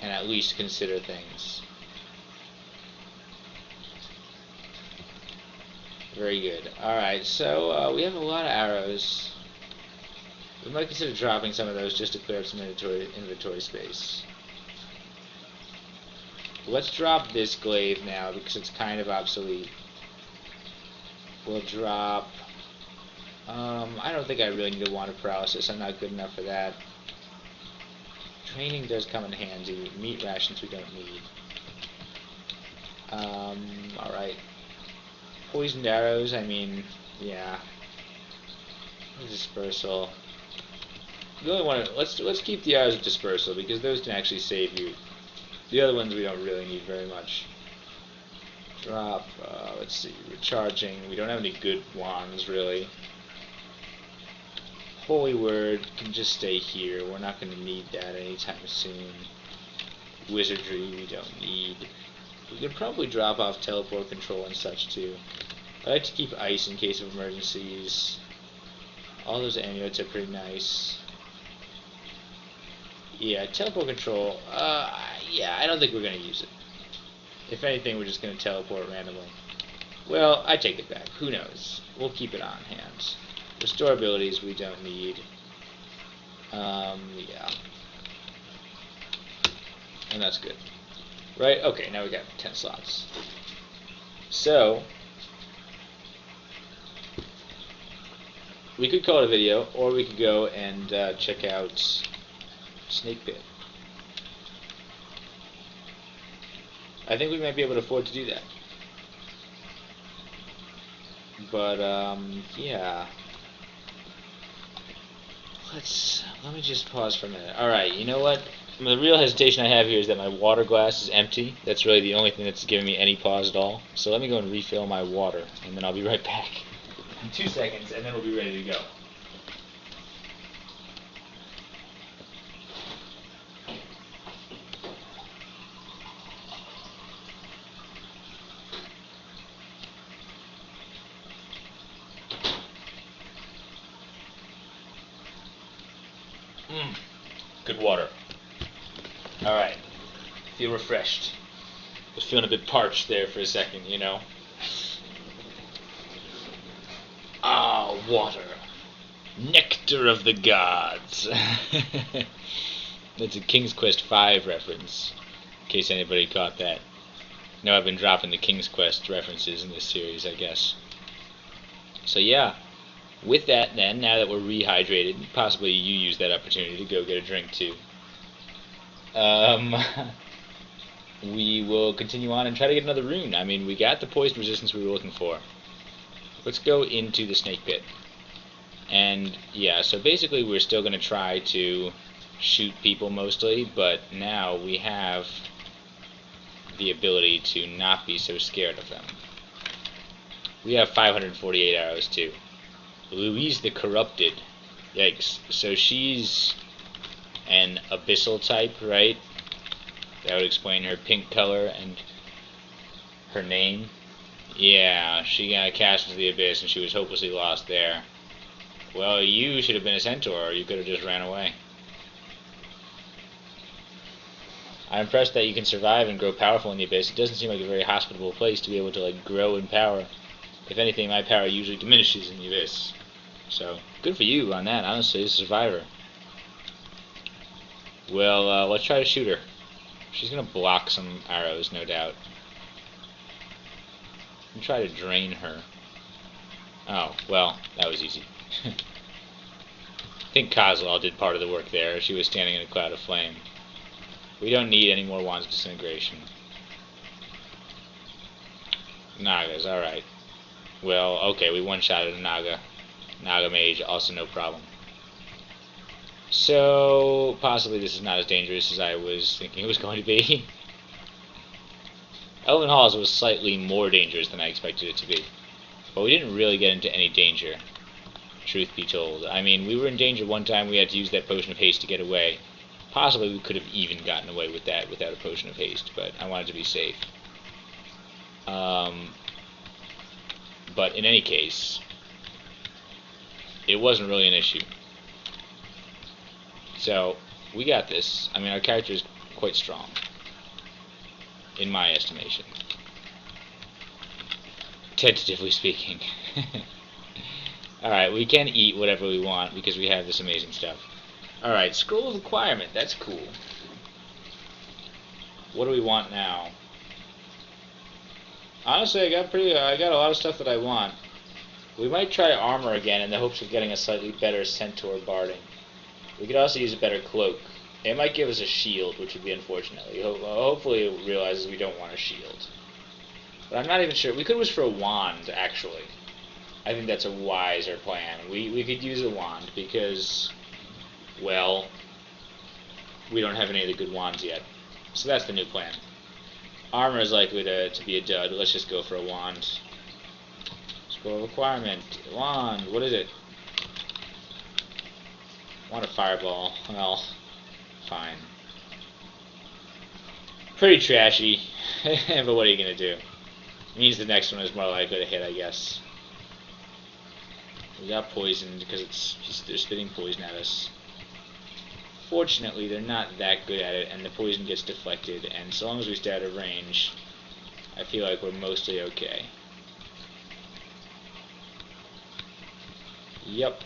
And at least consider things. Very good. Alright, so we have a lot of arrows. We might consider dropping some of those just to clear up some inventory space. Let's drop this glaive now because it's kind of obsolete. We'll drop... I don't think I really need a wand of paralysis. I'm not good enough for that. Training does come in handy. Meat rations we don't need. Alright. Poisoned arrows, I mean, yeah. Dispersal. We only want to let's keep the arrows of dispersal because those can actually save you. The other ones we don't really need very much. Drop, let's see, recharging. We don't have any good wands really. Holy Word can just stay here. We're not going to need that anytime soon. Wizardry we don't need. We could probably drop off teleport control and such too. I like to keep ice in case of emergencies. All those amulets are pretty nice. Yeah, teleport control. Yeah, I don't think we're going to use it. If anything, we're just going to teleport randomly. Well, I take it back. Who knows? We'll keep it on hand. Restore abilities we don't need. Yeah. And that's good. Right? Okay, now we got 10 slots. So, we could call it a video, or we could go and check out Snake Pit. I think we might be able to afford to do that. But, yeah. Let me just pause for a minute. Alright, you know what? The real hesitation I have here is that my water glass is empty. That's really the only thing that's giving me any pause at all. So let me go and refill my water, and then I'll be right back. In 2 seconds, and then we'll be ready to go. Good water. Alright. Feel refreshed. Was feeling a bit parched there for a second, you know. Ah, water. Nectar of the gods. That's a King's Quest V reference, in case anybody caught that. No, I've been dropping the King's Quest references in this series, I guess. So yeah, with that then, now that we're rehydrated, possibly you use that opportunity to go get a drink too. We will continue on and try to get another rune. I mean, we got the poison resistance we were looking for. Let's go into the snake pit. And yeah, so basically we're still going to try to shoot people mostly, but now we have the ability to not be so scared of them. We have 548 arrows too. Louise the Corrupted. Yikes. So she's an abyssal type, right? That would explain her pink color and her name. Yeah, she got cast into the abyss and she was hopelessly lost there. Well, you should have been a centaur, or you could have just ran away. I'm impressed that you can survive and grow powerful in the abyss. It doesn't seem like a very hospitable place to be able to like grow in power. If anything, my power usually diminishes in the abyss. So, good for you on that, honestly, as a survivor. Well, let's try to shoot her. She's going to block some arrows, no doubt. And try to drain her. Oh, well, that was easy. I think Kozlov did part of the work there. She was standing in a cloud of flame. We don't need any more wands of disintegration. Nagas, alright. Well, okay, we one-shotted a Naga. Naga mage, also no problem. So, possibly this is not as dangerous as I was thinking it was going to be. Elven Halls was slightly more dangerous than I expected it to be. But we didn't really get into any danger, truth be told. I mean, we were in danger one time, we had to use that potion of haste to get away. Possibly we could have even gotten away with that without a potion of haste, but I wanted to be safe. But in any case, it wasn't really an issue. So, we got this. I mean, our character is quite strong, in my estimation. Tentatively speaking. Alright, we can eat whatever we want because we have this amazing stuff. Alright, scroll of acquirement, that's cool. What do we want now? Honestly, I got a lot of stuff that I want. We might try armor again in the hopes of getting a slightly better centaur barding. We could also use a better cloak. It might give us a shield, which would be unfortunate. Hopefully it realizes we don't want a shield. But I'm not even sure. We could wish for a wand, actually. I think that's a wiser plan. We could use a wand because, well, we don't have any of the good wands yet. So that's the new plan. Armor is likely to be a dud. Let's just go for a wand. Scroll requirement. Wand. What is it? Want a fireball. Well, fine. Pretty trashy. But what are you going to do? Means the next one is more likely to hit, I guess. We got poisoned because they're spitting poison at us. Fortunately, they're not that good at it, and the poison gets deflected, and so long as we stay out of range, I feel like we're mostly okay. Yep.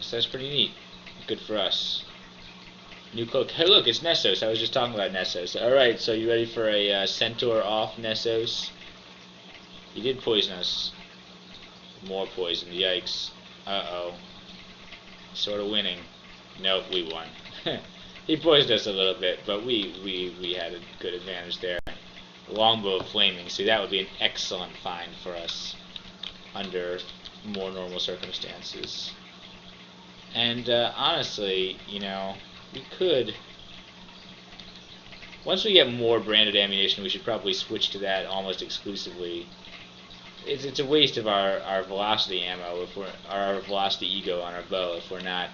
So that's pretty neat. Good for us. New cloak. Hey, look, it's Nessos. I was just talking about Nessos. Alright, so you ready for a centaur off, Nessos? He did poison us. More poison. Yikes. Uh-oh. Sort of winning. Nope, we won. He poisoned us a little bit, but we had a good advantage there. Longbow of Flaming. See, that would be an excellent find for us under more normal circumstances. And honestly, you know, we could... Once we get more branded ammunition, we should probably switch to that almost exclusively. It's a waste of our velocity ammo, if our velocity ego on our bow, if we're not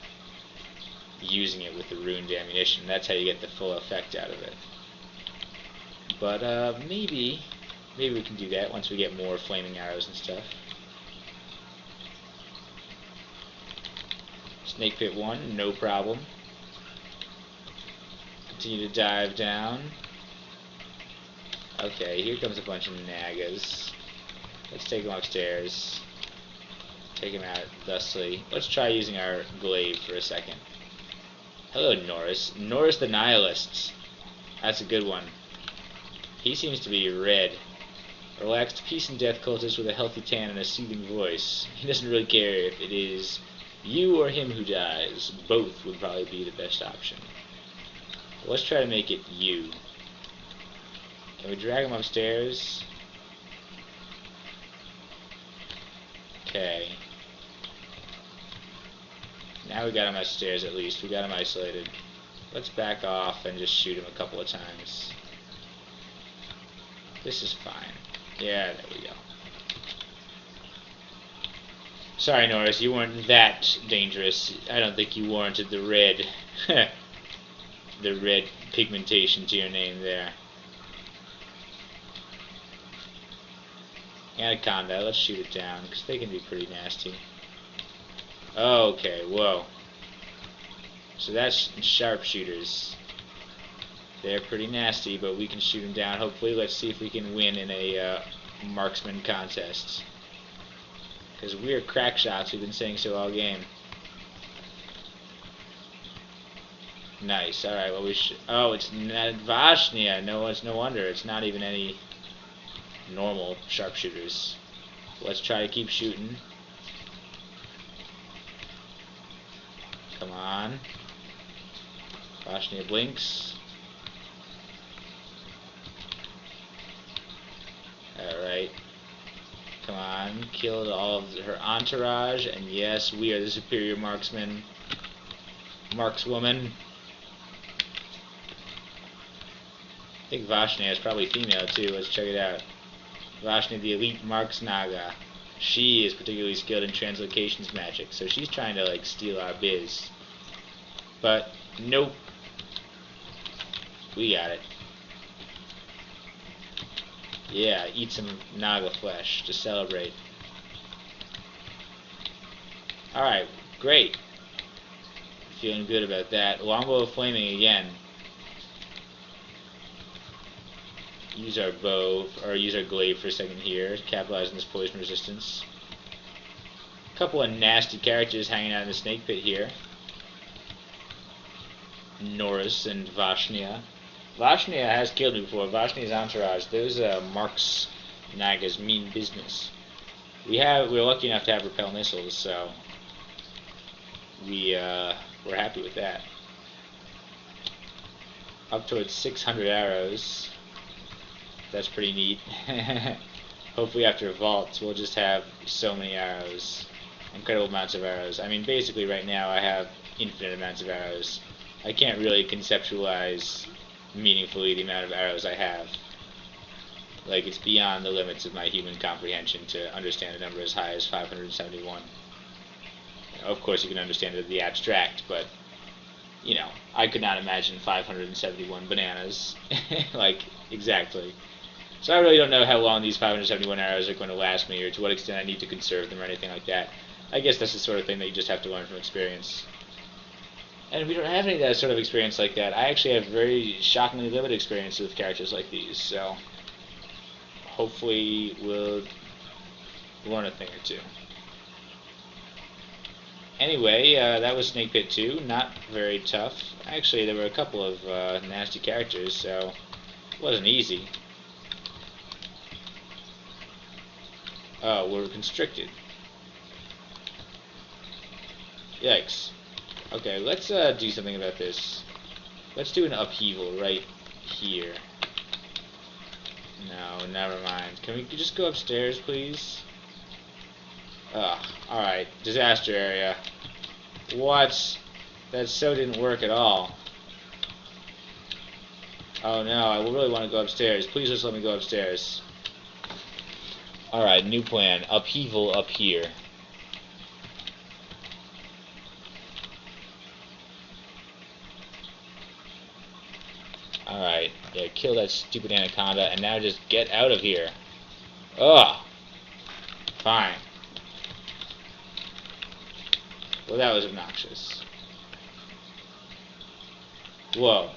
using it with the ruined ammunition. That's how you get the full effect out of it. But maybe we can do that once we get more flaming arrows and stuff. Snake Pit 1, no problem. Continue to dive down. Okay, here comes a bunch of nagas. Let's take them upstairs. Take him out thusly. Let's try using our glaive for a second. Hello, Norris. Norris the Nihilist. That's a good one. He seems to be red. A relaxed peace and death cultist with a healthy tan and a soothing voice. He doesn't really care if it is you or him who dies. Both would probably be the best option. Let's try to make it you. Can we drag him upstairs? Okay. Now we got him upstairs at least. We got him isolated. Let's back off and just shoot him a couple of times. This is fine. Yeah, there we go. Sorry, Norris, you weren't that dangerous. I don't think you warranted the red, the red pigmentation to your name there. Anaconda, let's shoot it down, because they can be pretty nasty. Okay, whoa. So that's sharpshooters. They're pretty nasty, but we can shoot them down. Hopefully, let's see if we can win in a marksman contest. Because we're crack shots, we've been saying so all game. Nice, alright, well we should... Oh, it's Vashnia. No, it's no wonder. It's not even any normal sharpshooters. Let's try to keep shooting. Come on. Vashnia blinks. Alright. Come on. Killed all of her entourage. And yes, we are the superior marksman. Markswoman. I think Vashnia is probably female too. Let's check it out. Vashnia, the elite Marks Naga. She is particularly skilled in translocations magic, so she's trying to like steal our biz. But nope. We got it. Yeah, eat some Naga flesh to celebrate. Alright, great. Feeling good about that. Longbow of Flaming again. Use our bow, or use our glaive for a second here, capitalize on this poison resistance. A couple of nasty characters hanging out in the snake pit here. Norris and Vashnia. Vashnia has killed me before. Vashnia's entourage. Those Marks Nagas mean business. We're lucky enough to have repel missiles, so we're happy with that. Up towards 600 arrows. That's pretty neat. Hopefully after vaults we'll just have so many arrows. Incredible amounts of arrows. I mean, basically right now I have infinite amounts of arrows. I can't really conceptualize meaningfully the amount of arrows I have. Like, it's beyond the limits of my human comprehension to understand a number as high as 571. Of course you can understand it in the abstract, but you know, I could not imagine 571 bananas, like, exactly. So I really don't know how long these 571 arrows are going to last me, or to what extent I need to conserve them, or anything like that. I guess that's the sort of thing that you just have to learn from experience. And if we don't have any of that sort of experience like that, I actually have very shockingly limited experience with characters like these, so hopefully we'll learn a thing or two. Anyway, that was Snake Pit 2. Not very tough. Actually, there were a couple of nasty characters, so it wasn't easy. Oh, we're constricted. Yikes. Okay, let's do something about this. Let's do an upheaval right here. No, never mind. Can we just go upstairs, please? Ugh, alright. Disaster area. What? That so didn't work at all. Oh no, I really want to go upstairs. Please just let me go upstairs. Alright, new plan. Upheaval up here. Alright, yeah, kill that stupid anaconda, and now just get out of here. Ugh! Fine. Well, that was obnoxious. Whoa.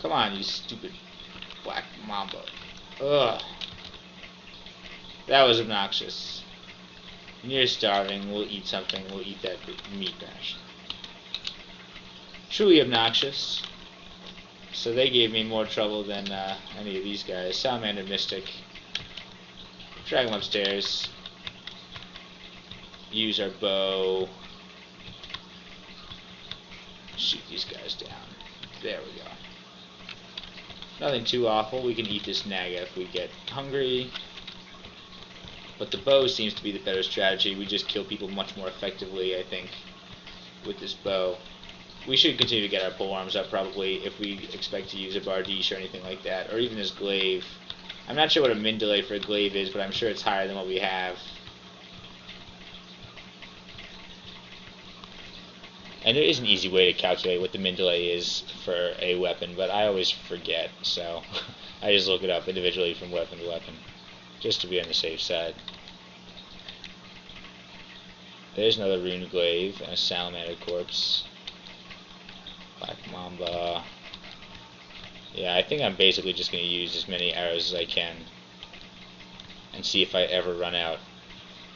Come on, you stupid black mamba. Ugh. That was obnoxious. You're starving, we'll eat something, we'll eat that meat bash. Truly obnoxious. So they gave me more trouble than any of these guys. Salamander Mystic. Drag them upstairs. Use our bow. Shoot these guys down. There we go. Nothing too awful. We can eat this naga if we get hungry. But the bow seems to be the better strategy. We just kill people much more effectively, I think, with this bow. We should continue to get our polearms up, probably, if we expect to use a Bardiche or anything like that, or even this glaive. I'm not sure what a min delay for a glaive is, but I'm sure it's higher than what we have. And there is an easy way to calculate what the min delay is for a weapon, but I always forget, so I just look it up individually from weapon to weapon, just to be on the safe side. There's another rune glaive and a salamander corpse. Black mamba. Yeah, I think I'm basically just going to use as many arrows as I can and see if I ever run out.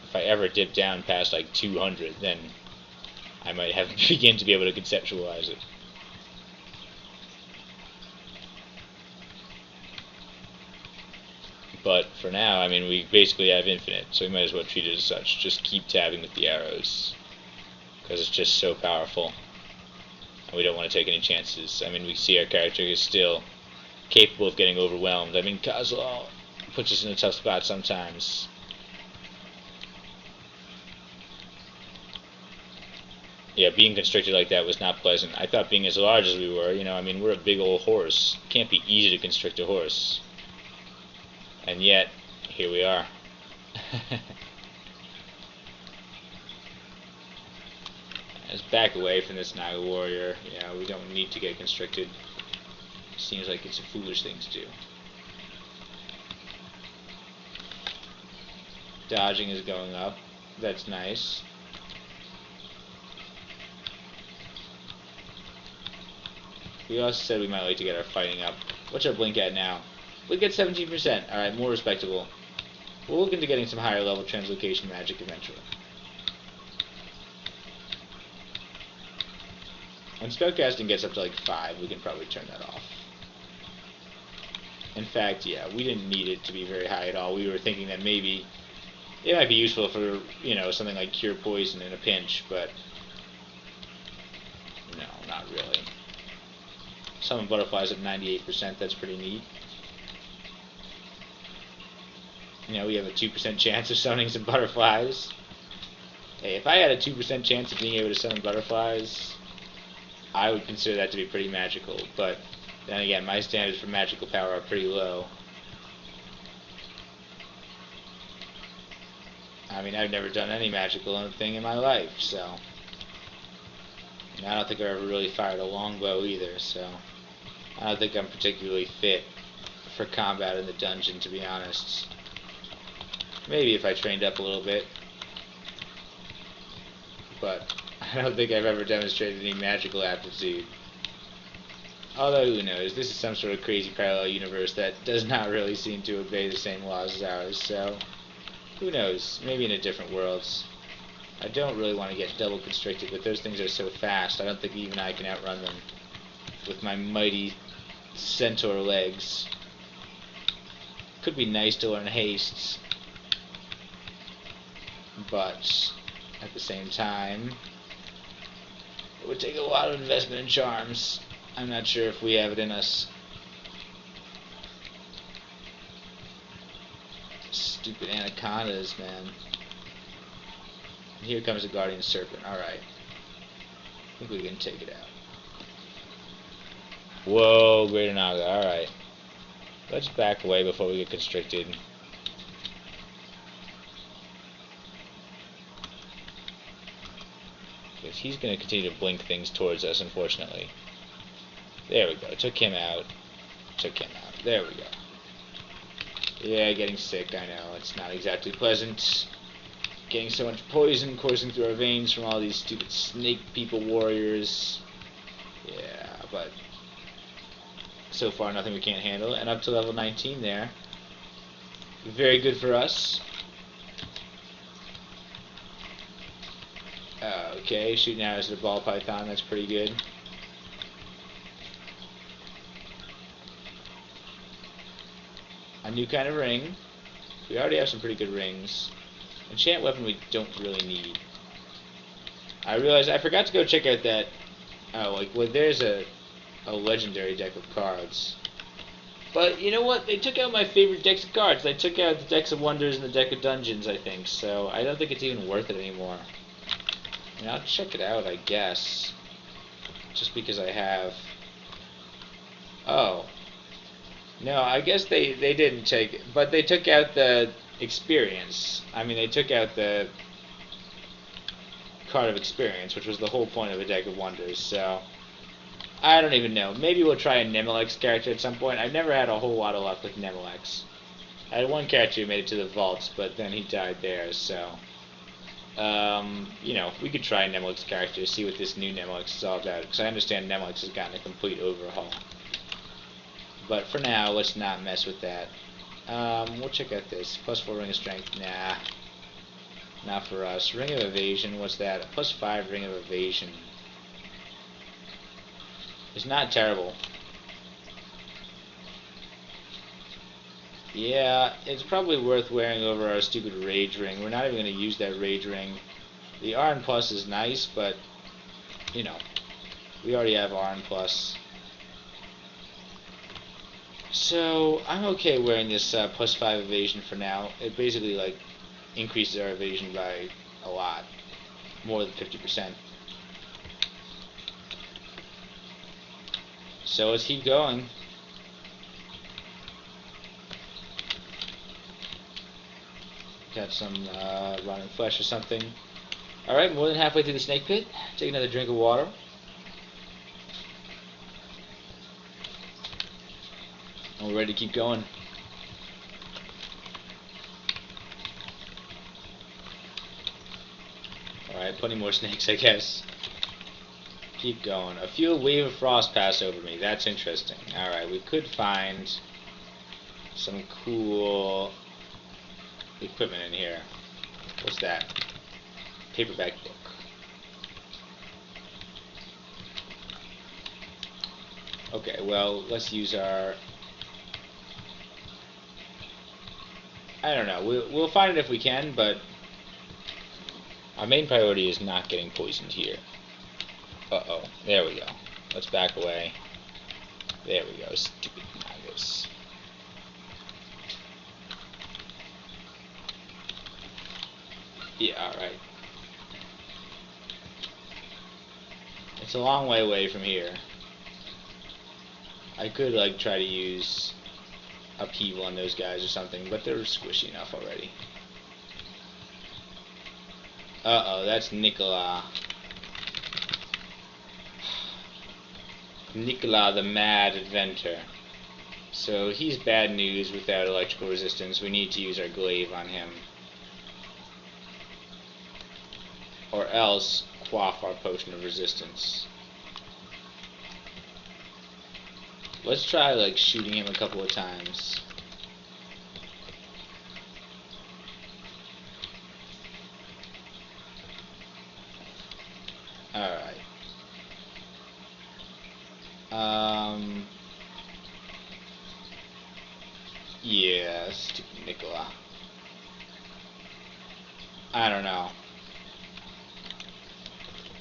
If I ever dip down past like 200, then I might have begin to be able to conceptualize it. But for now, I mean, we basically have infinite, so we might as well treat it as such. Just keep tabbing with the arrows, because it's just so powerful. And we don't want to take any chances. I mean, we see our character is still capable of getting overwhelmed. I mean, Kozlov puts us in a tough spot sometimes. Yeah, being constricted like that was not pleasant. I thought being as large as we were, you know, I mean, we're a big old horse. It can't be easy to constrict a horse. And yet, here we are. Let's back away from this Naga warrior. Yeah, we don't need to get constricted. Seems like it's a foolish thing to do. Dodging is going up. That's nice. We also said we might like to get our fighting up. What's our blink at now? Blink at 17%. Alright, more respectable. We'll look into getting some higher level translocation magic eventually. When spellcasting gets up to like 5, we can probably turn that off. In fact, yeah, we didn't need it to be very high at all. We were thinking that maybe it might be useful for, you know, something like cure poison in a pinch, but no, not really. Summon butterflies at 98%, that's pretty neat. You know, we have a 2% chance of summoning some butterflies. Hey, if I had a 2% chance of being able to summon butterflies, I would consider that to be pretty magical, but then again, my standards for magical power are pretty low. I mean, I've never done any magical thing in my life, so I don't think I've ever really fired a longbow either, so I don't think I'm particularly fit for combat in the dungeon, to be honest. Maybe if I trained up a little bit, but I don't think I've ever demonstrated any magical aptitude. Although, who knows, this is some sort of crazy parallel universe that does not really seem to obey the same laws as ours, so who knows, maybe in a different world. I don't really want to get double constricted, but those things are so fast, I don't think even I can outrun them with my mighty centaur legs. Could be nice to learn haste, but at the same time, it would take a lot of investment in charms. I'm not sure if we have it in us. Stupid anacondas, man. And here comes a guardian serpent. Alright. I think we can take it out. Whoa, greater naga. Alright. Let's back away before we get constricted. Because he's going to continue to blink things towards us, unfortunately. There we go. Took him out. Took him out. There we go. Yeah, getting sick, I know. It's not exactly pleasant. Getting so much poison coursing through our veins from all these stupid snake people warriors. Yeah, but so far nothing we can't handle. And up to level 19 there. Very good for us. Okay, shooting arrows at a ball python, that's pretty good. A new kind of ring. We already have some pretty good rings. Enchant weapon we don't really need. I realized I forgot to go check out that. Well, there's a legendary deck of cards. But you know what? They took out my favorite decks of cards. They took out the decks of wonders and the deck of dungeons, I think. So I don't think it's even worth it anymore. I mean, I'll check it out, I guess. Just because I have. Oh. No, I guess they didn't take it, but they took out the experience. I mean, they took out the card of experience, which was the whole point of a deck of wonders, so I don't even know. Maybe we'll try a Nemelex character at some point. I've never had a whole lot of luck with Nemelex. I had one character who made it to the vaults, but then he died there, so you know, we could try a Nemelex character, see what this new Nemelex is all about, because I understand Nemelex has gotten a complete overhaul. But for now, let's not mess with that. We'll check out this. +4 ring of strength. Nah. Not for us. Ring of evasion. What's that? A +5 ring of evasion. It's not terrible. Yeah, it's probably worth wearing over our stupid rage ring. We're not even going to use that rage ring. The RN plus is nice, but, you know, we already have RN plus. So, I'm okay wearing this +5 evasion for now. It basically, like, increases our evasion by a lot. More than 50%. So, let's keep going. Got some rotten flesh or something. Alright, more than halfway through the snake pit. Take another drink of water. And we're ready to keep going. Alright, plenty more snakes, I guess. Keep going. I feel a wave of frost pass over me. That's interesting. Alright, we could find some cool equipment in here. What's that? Paperback book. Okay, well, let's use our... I don't know. We'll find it if we can, but our main priority is not getting poisoned here. Uh-oh. There we go. Let's back away. There we go. Stupid nagas. Yeah, alright. It's a long way away from here. I could, like, try to use upheaval on those guys or something, but they're squishy enough already. Uh-oh, that's Nicola. Nicola the Mad Inventor. So he's bad news without electrical resistance. We need to use our glaive on him. Or else quaff our potion of resistance. Let's try like shooting him a couple of times. Alright. Yeah, stupid Nicola. I don't know.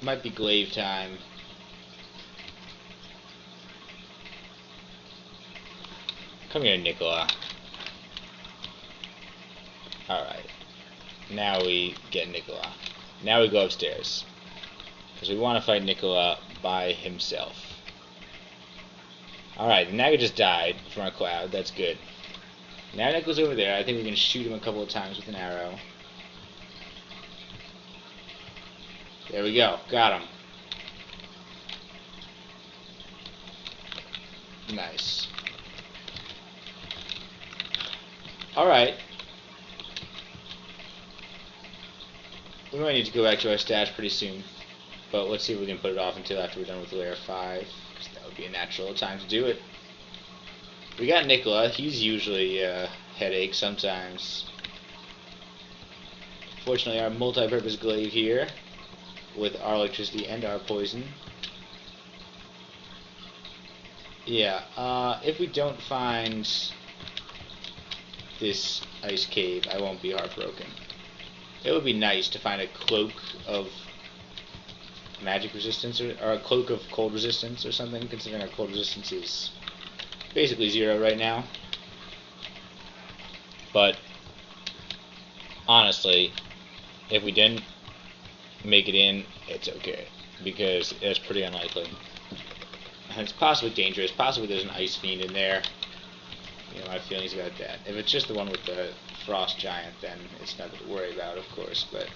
Might be glaive time. Come here, Nicola. Alright. Now we get Nicola. Now we go upstairs. Because we want to fight Nicola by himself. Alright, the Naga just died from our cloud. That's good. Now Nicola's over there. I think we can shoot him a couple of times with an arrow. There we go. Got him. Nice. Alright. We might need to go back to our stash pretty soon. But let's see if we can put it off until after we're done with layer 5. Because that would be a natural time to do it. We got Nicola. He's usually a headache sometimes. Fortunately, our multi-purpose glaive here, with our electricity and our poison. Yeah, if we don't find this ice cave, I won't be heartbroken. It would be nice to find a cloak of magic resistance, or a cloak of cold resistance or something, considering our cold resistance is basically 0 right now. But honestly, if we didn't make it in, it's okay, because it's pretty unlikely. And it's possibly dangerous. Possibly there's an ice fiend in there. You know, my feelings about that. If it's just the one with the frost giant, then it's nothing to worry about, of course, but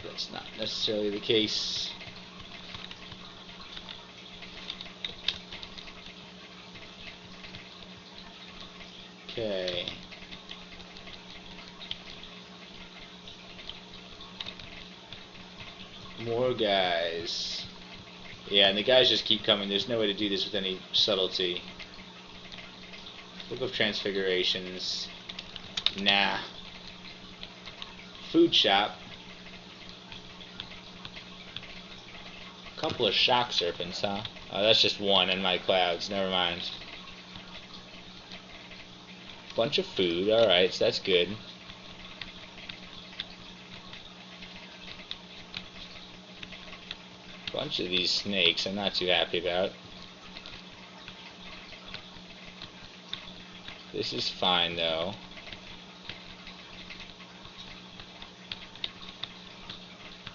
that's not necessarily the case. Okay. More guys. Yeah, and the guys just keep coming. There's no way to do this with any subtlety. Book of Transfigurations. Nah. Food shop. Couple of shock serpents, huh? Oh, that's just one in my clouds. Never mind. Bunch of food. Alright, so that's good. Bunch of these snakes I'm not too happy about. This is fine though.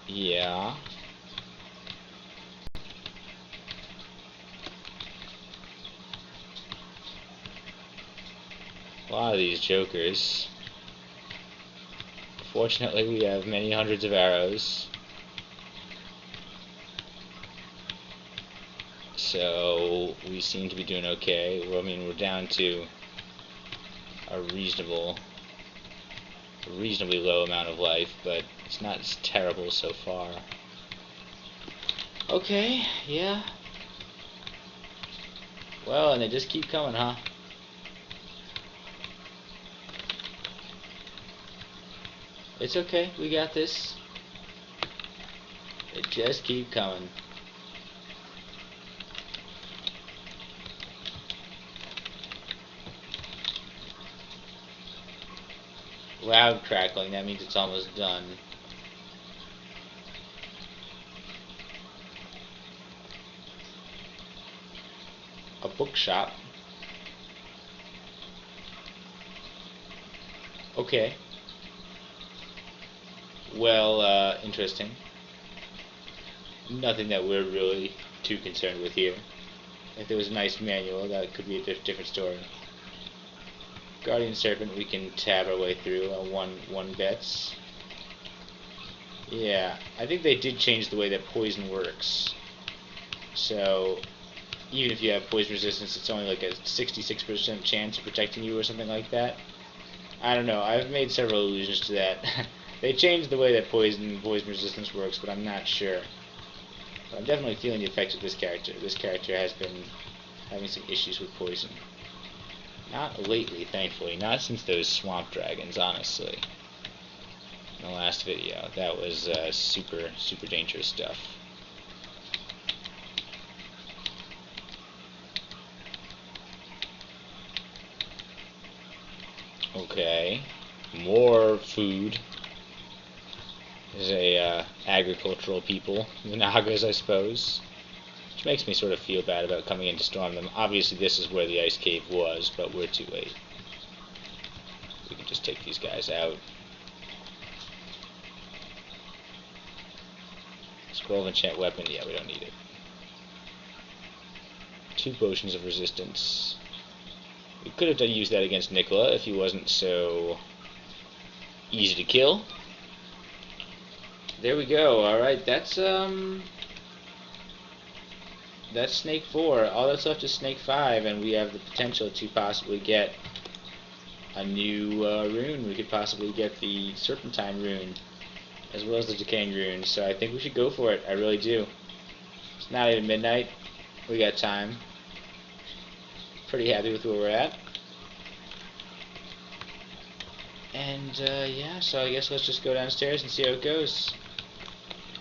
Yeah. A lot of these jokers. Fortunately, we have many hundreds of arrows. So we seem to be doing okay. Well, I mean, we're down to a reasonably low amount of life, but it's not as terrible so far. Okay, yeah. Well, and they just keep coming, huh? It's okay, we got this. They just keep coming. Loud crackling, that means it's almost done. A bookshop. Okay. Well, interesting. Nothing that we're really too concerned with here. If there was a nice manual, that could be a different story. Guardian Serpent we can tab our way through on one bets. Yeah, I think they did change the way that poison works. So, even if you have poison resistance, it's only like a 66% chance of protecting you or something like that. I don't know. I've made several allusions to that. They changed the way that poison resistance works, but I'm not sure. But I'm definitely feeling the effects of this character. This character has been having some issues with poison. Not lately, thankfully. Not since those swamp dragons, honestly. In the last video, that was super dangerous stuff. Okay, more food. Is a agricultural people, the Nagas, I suppose. Which makes me sort of feel bad about coming in to storm them. Obviously, this is where the ice cave was, but we're too late. We can just take these guys out. Scroll of enchant weapon, yeah, we don't need it. 2 potions of resistance. We could have used that against Nicola if he wasn't so easy to kill. There we go. Alright, that's Snake 4. All that's left is Snake 5, and we have the potential to possibly get a new rune. We could possibly get the Serpentine rune, as well as the Decaying rune, so I think we should go for it. I really do. It's not even midnight. We got time. Pretty happy with where we're at. And, yeah, so I guess let's just go downstairs and see how it goes.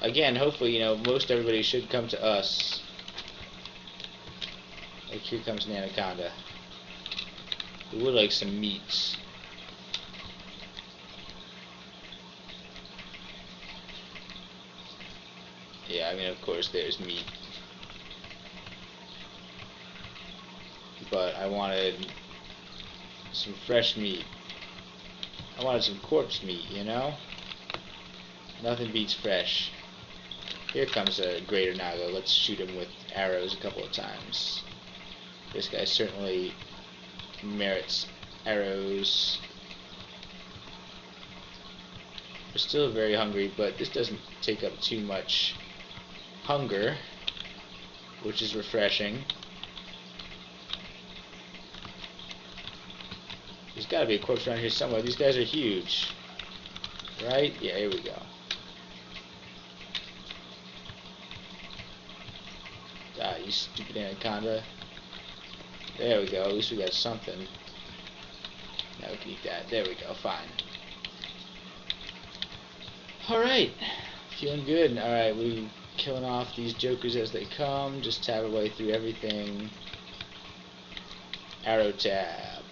Again, hopefully, most everybody should come to us. Like, here comes an anaconda. We would like some meat. Yeah, I mean, of course, there's meat. But I wanted some fresh meat. I wanted some corpse meat, Nothing beats fresh. Here comes a greater Naga. Let's shoot him with arrows a couple of times. This guy certainly merits arrows. We're still very hungry, but this doesn't take up too much hunger, which is refreshing. There's got to be a corpse around here somewhere. These guys are huge. Right? Yeah, here we go. Die, you stupid anaconda. There we go. At least we got something. Now we can eat that. There we go. Fine. Alright. Feeling good. Alright, we're killing off these jokers as they come. Just tab our way through everything. Arrow tab.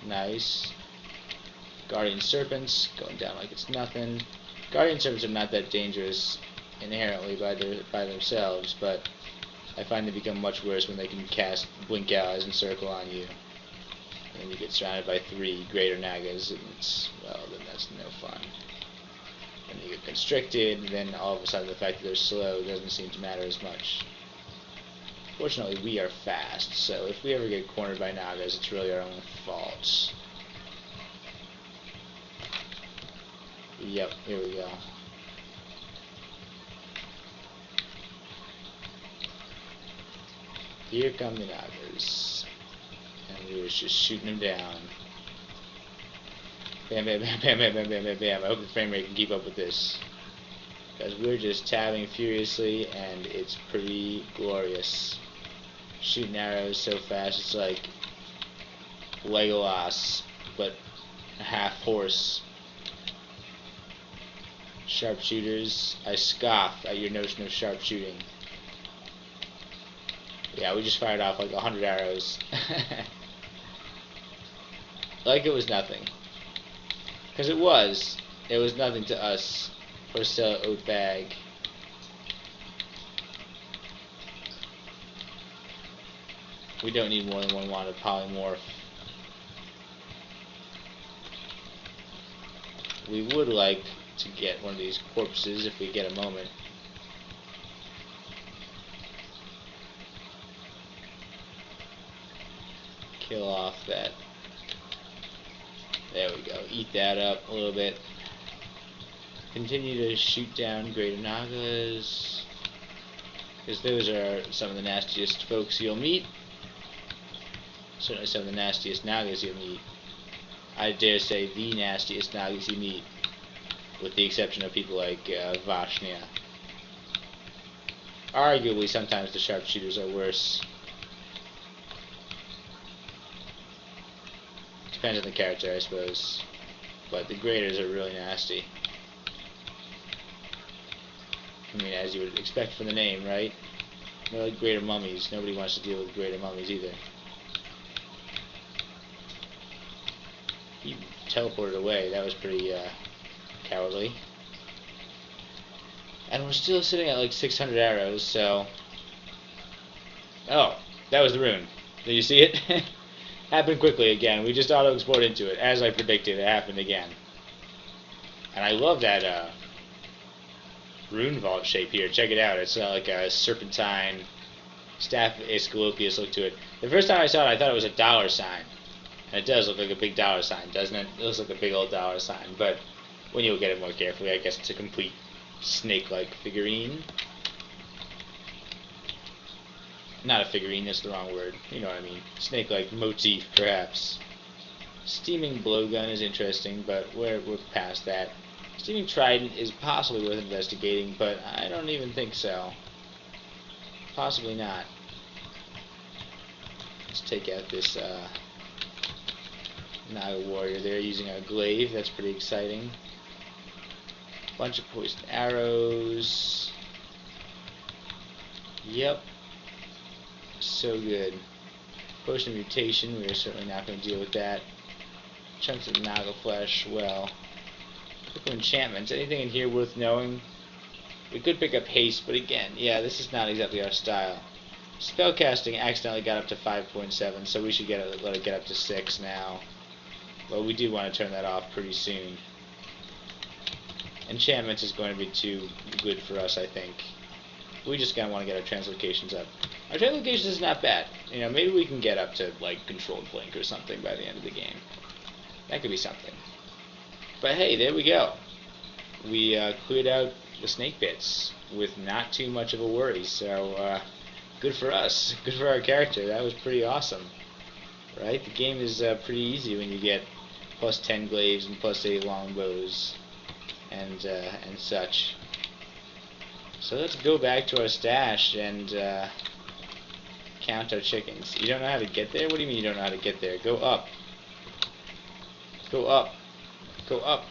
Nice. Guardian Serpents, going down like it's nothing. Guardian Serpents are not that dangerous inherently by themselves, but I find they become much worse when they can cast Blink Allies and Circle on you. And you get surrounded by 3 greater Nagas, and well, then that's no fun. And you get constricted, and then all of a sudden the fact that they're slow doesn't seem to matter as much. Fortunately, we are fast, so if we ever get cornered by Nagas, it's really our own fault. Yep, here we go. Here come the Nagas. And we were just shooting them down. Bam, bam, bam, bam, bam, bam, bam, bam, bam. I hope the frame rate can keep up with this. Because we're just tabbing furiously, and it's pretty glorious. Shooting arrows so fast, it's like Legolas, but half horse. Sharpshooters, I scoff at your notion of sharpshooting. Yeah, we just fired off like 100 arrows. Like it was nothing. Because it was. It was nothing to us. Horsella Oatbag. We don't need more than one wand of polymorph. We would like to get one of these corpses if we get a moment. Kill off that There we go. Eat that up a little bit. Continue to shoot down greater Nagas, because those are some of the nastiest folks you'll meet. Certainly some of the nastiest Nagas you'll meet. I dare say the nastiest Nagas you meet, with the exception of people like Vashnia. Arguably, sometimes the sharpshooters are worse. Depends on the character, I suppose. But the graders are really nasty. I mean, as you would expect from the name, right? They're like greater mummies. Nobody wants to deal with greater mummies either. He teleported away. That was pretty cowardly. And we're still sitting at like 600 arrows, so... Oh, that was the rune. Did you see it? Happened quickly again. We just auto-explored into it. As I predicted, it happened again. And I love that rune vault shape here. Check it out. It's like a serpentine staff Aesculapius look to it. The first time I saw it, I thought it was a dollar sign. And it does look like a big dollar sign, doesn't it? It looks like a big old dollar sign. But when you look at it more carefully, I guess it's a complete snake-like figurine. Not a figurine, that's the wrong word. You know what I mean. Snake-like motif, perhaps. Steaming blowgun is interesting, but we're past that. Steaming trident is possibly worth investigating, but I don't even think so. Possibly not. Let's take out this Naga warrior there using a glaive. That's pretty exciting. Bunch of poisoned arrows. Yep. So good. Potion of mutation, we are certainly not going to deal with that. Chunks of Naga flesh, well. Couple enchantments. Anything in here worth knowing? We could pick up haste, but again, yeah, this is not exactly our style. Spellcasting accidentally got up to 5.7, so we should let it get up to 6 now. Well, we do want to turn that off pretty soon. Enchantments is going to be too good for us, I think. We just kind of want to get our translocations up. Our translocations is not bad. You know, maybe we can get up to, like, controlled blink or something by the end of the game. That could be something. But hey, there we go. We cleared out the snake bits with not too much of a worry, so good for us. Good for our character. That was pretty awesome. Right? The game is pretty easy when you get plus 10 glaives and plus 8 longbows and such. So let's go back to our stash and count our chickens. You don't know how to get there? What do you mean you don't know how to get there? Go up. Go up. Go up.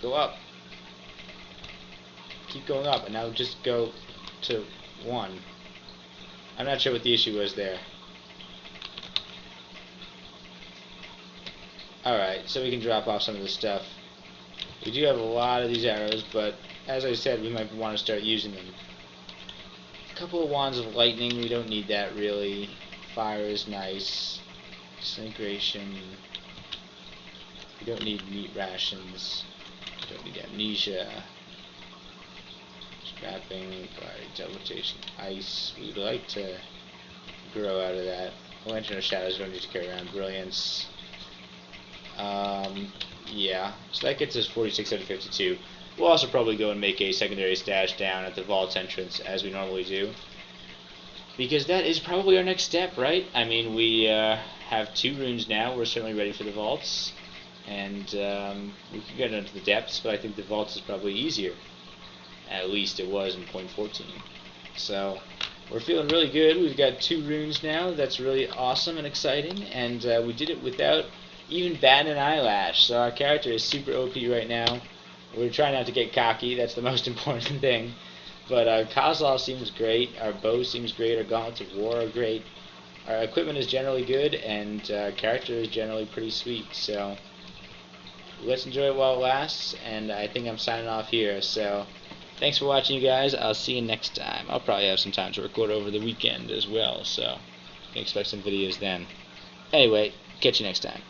Go up. Keep going up, and now just go to 1. I'm not sure what the issue was there. Alright, so we can drop off some of this stuff. We do have a lot of these arrows, but as I said, we might want to start using them. A couple of wands of lightning, we don't need that really. Fire is nice. Disintegration. We don't need meat rations. We don't need amnesia. Scrapping, fire, teleportation, ice. We'd like to grow out of that. Lantern of Shadows, don't need to carry around. Brilliance. Yeah, so that gets us 46 out of 52. We'll also probably go and make a secondary stash down at the vault entrance, as we normally do. Because that is probably our next step, right? I mean, we have 2 runes now. We're certainly ready for the vaults. And we can get into the depths, but I think the vaults is probably easier. At least it was in 0.14. So, we're feeling really good. We've got 2 runes now. That's really awesome and exciting. And we did it without even batting an eyelash. So our character is super OP right now. We're trying not to get cocky. That's the most important thing. But our Kozlov seems great. Our bow seems great. Our gauntlets of war are great. Our equipment is generally good. And our character is generally pretty sweet. So let's enjoy it while it lasts. And I think I'm signing off here. So thanks for watching, you guys. I'll see you next time. I'll probably have some time to record over the weekend as well. So you can expect some videos then. Anyway, catch you next time.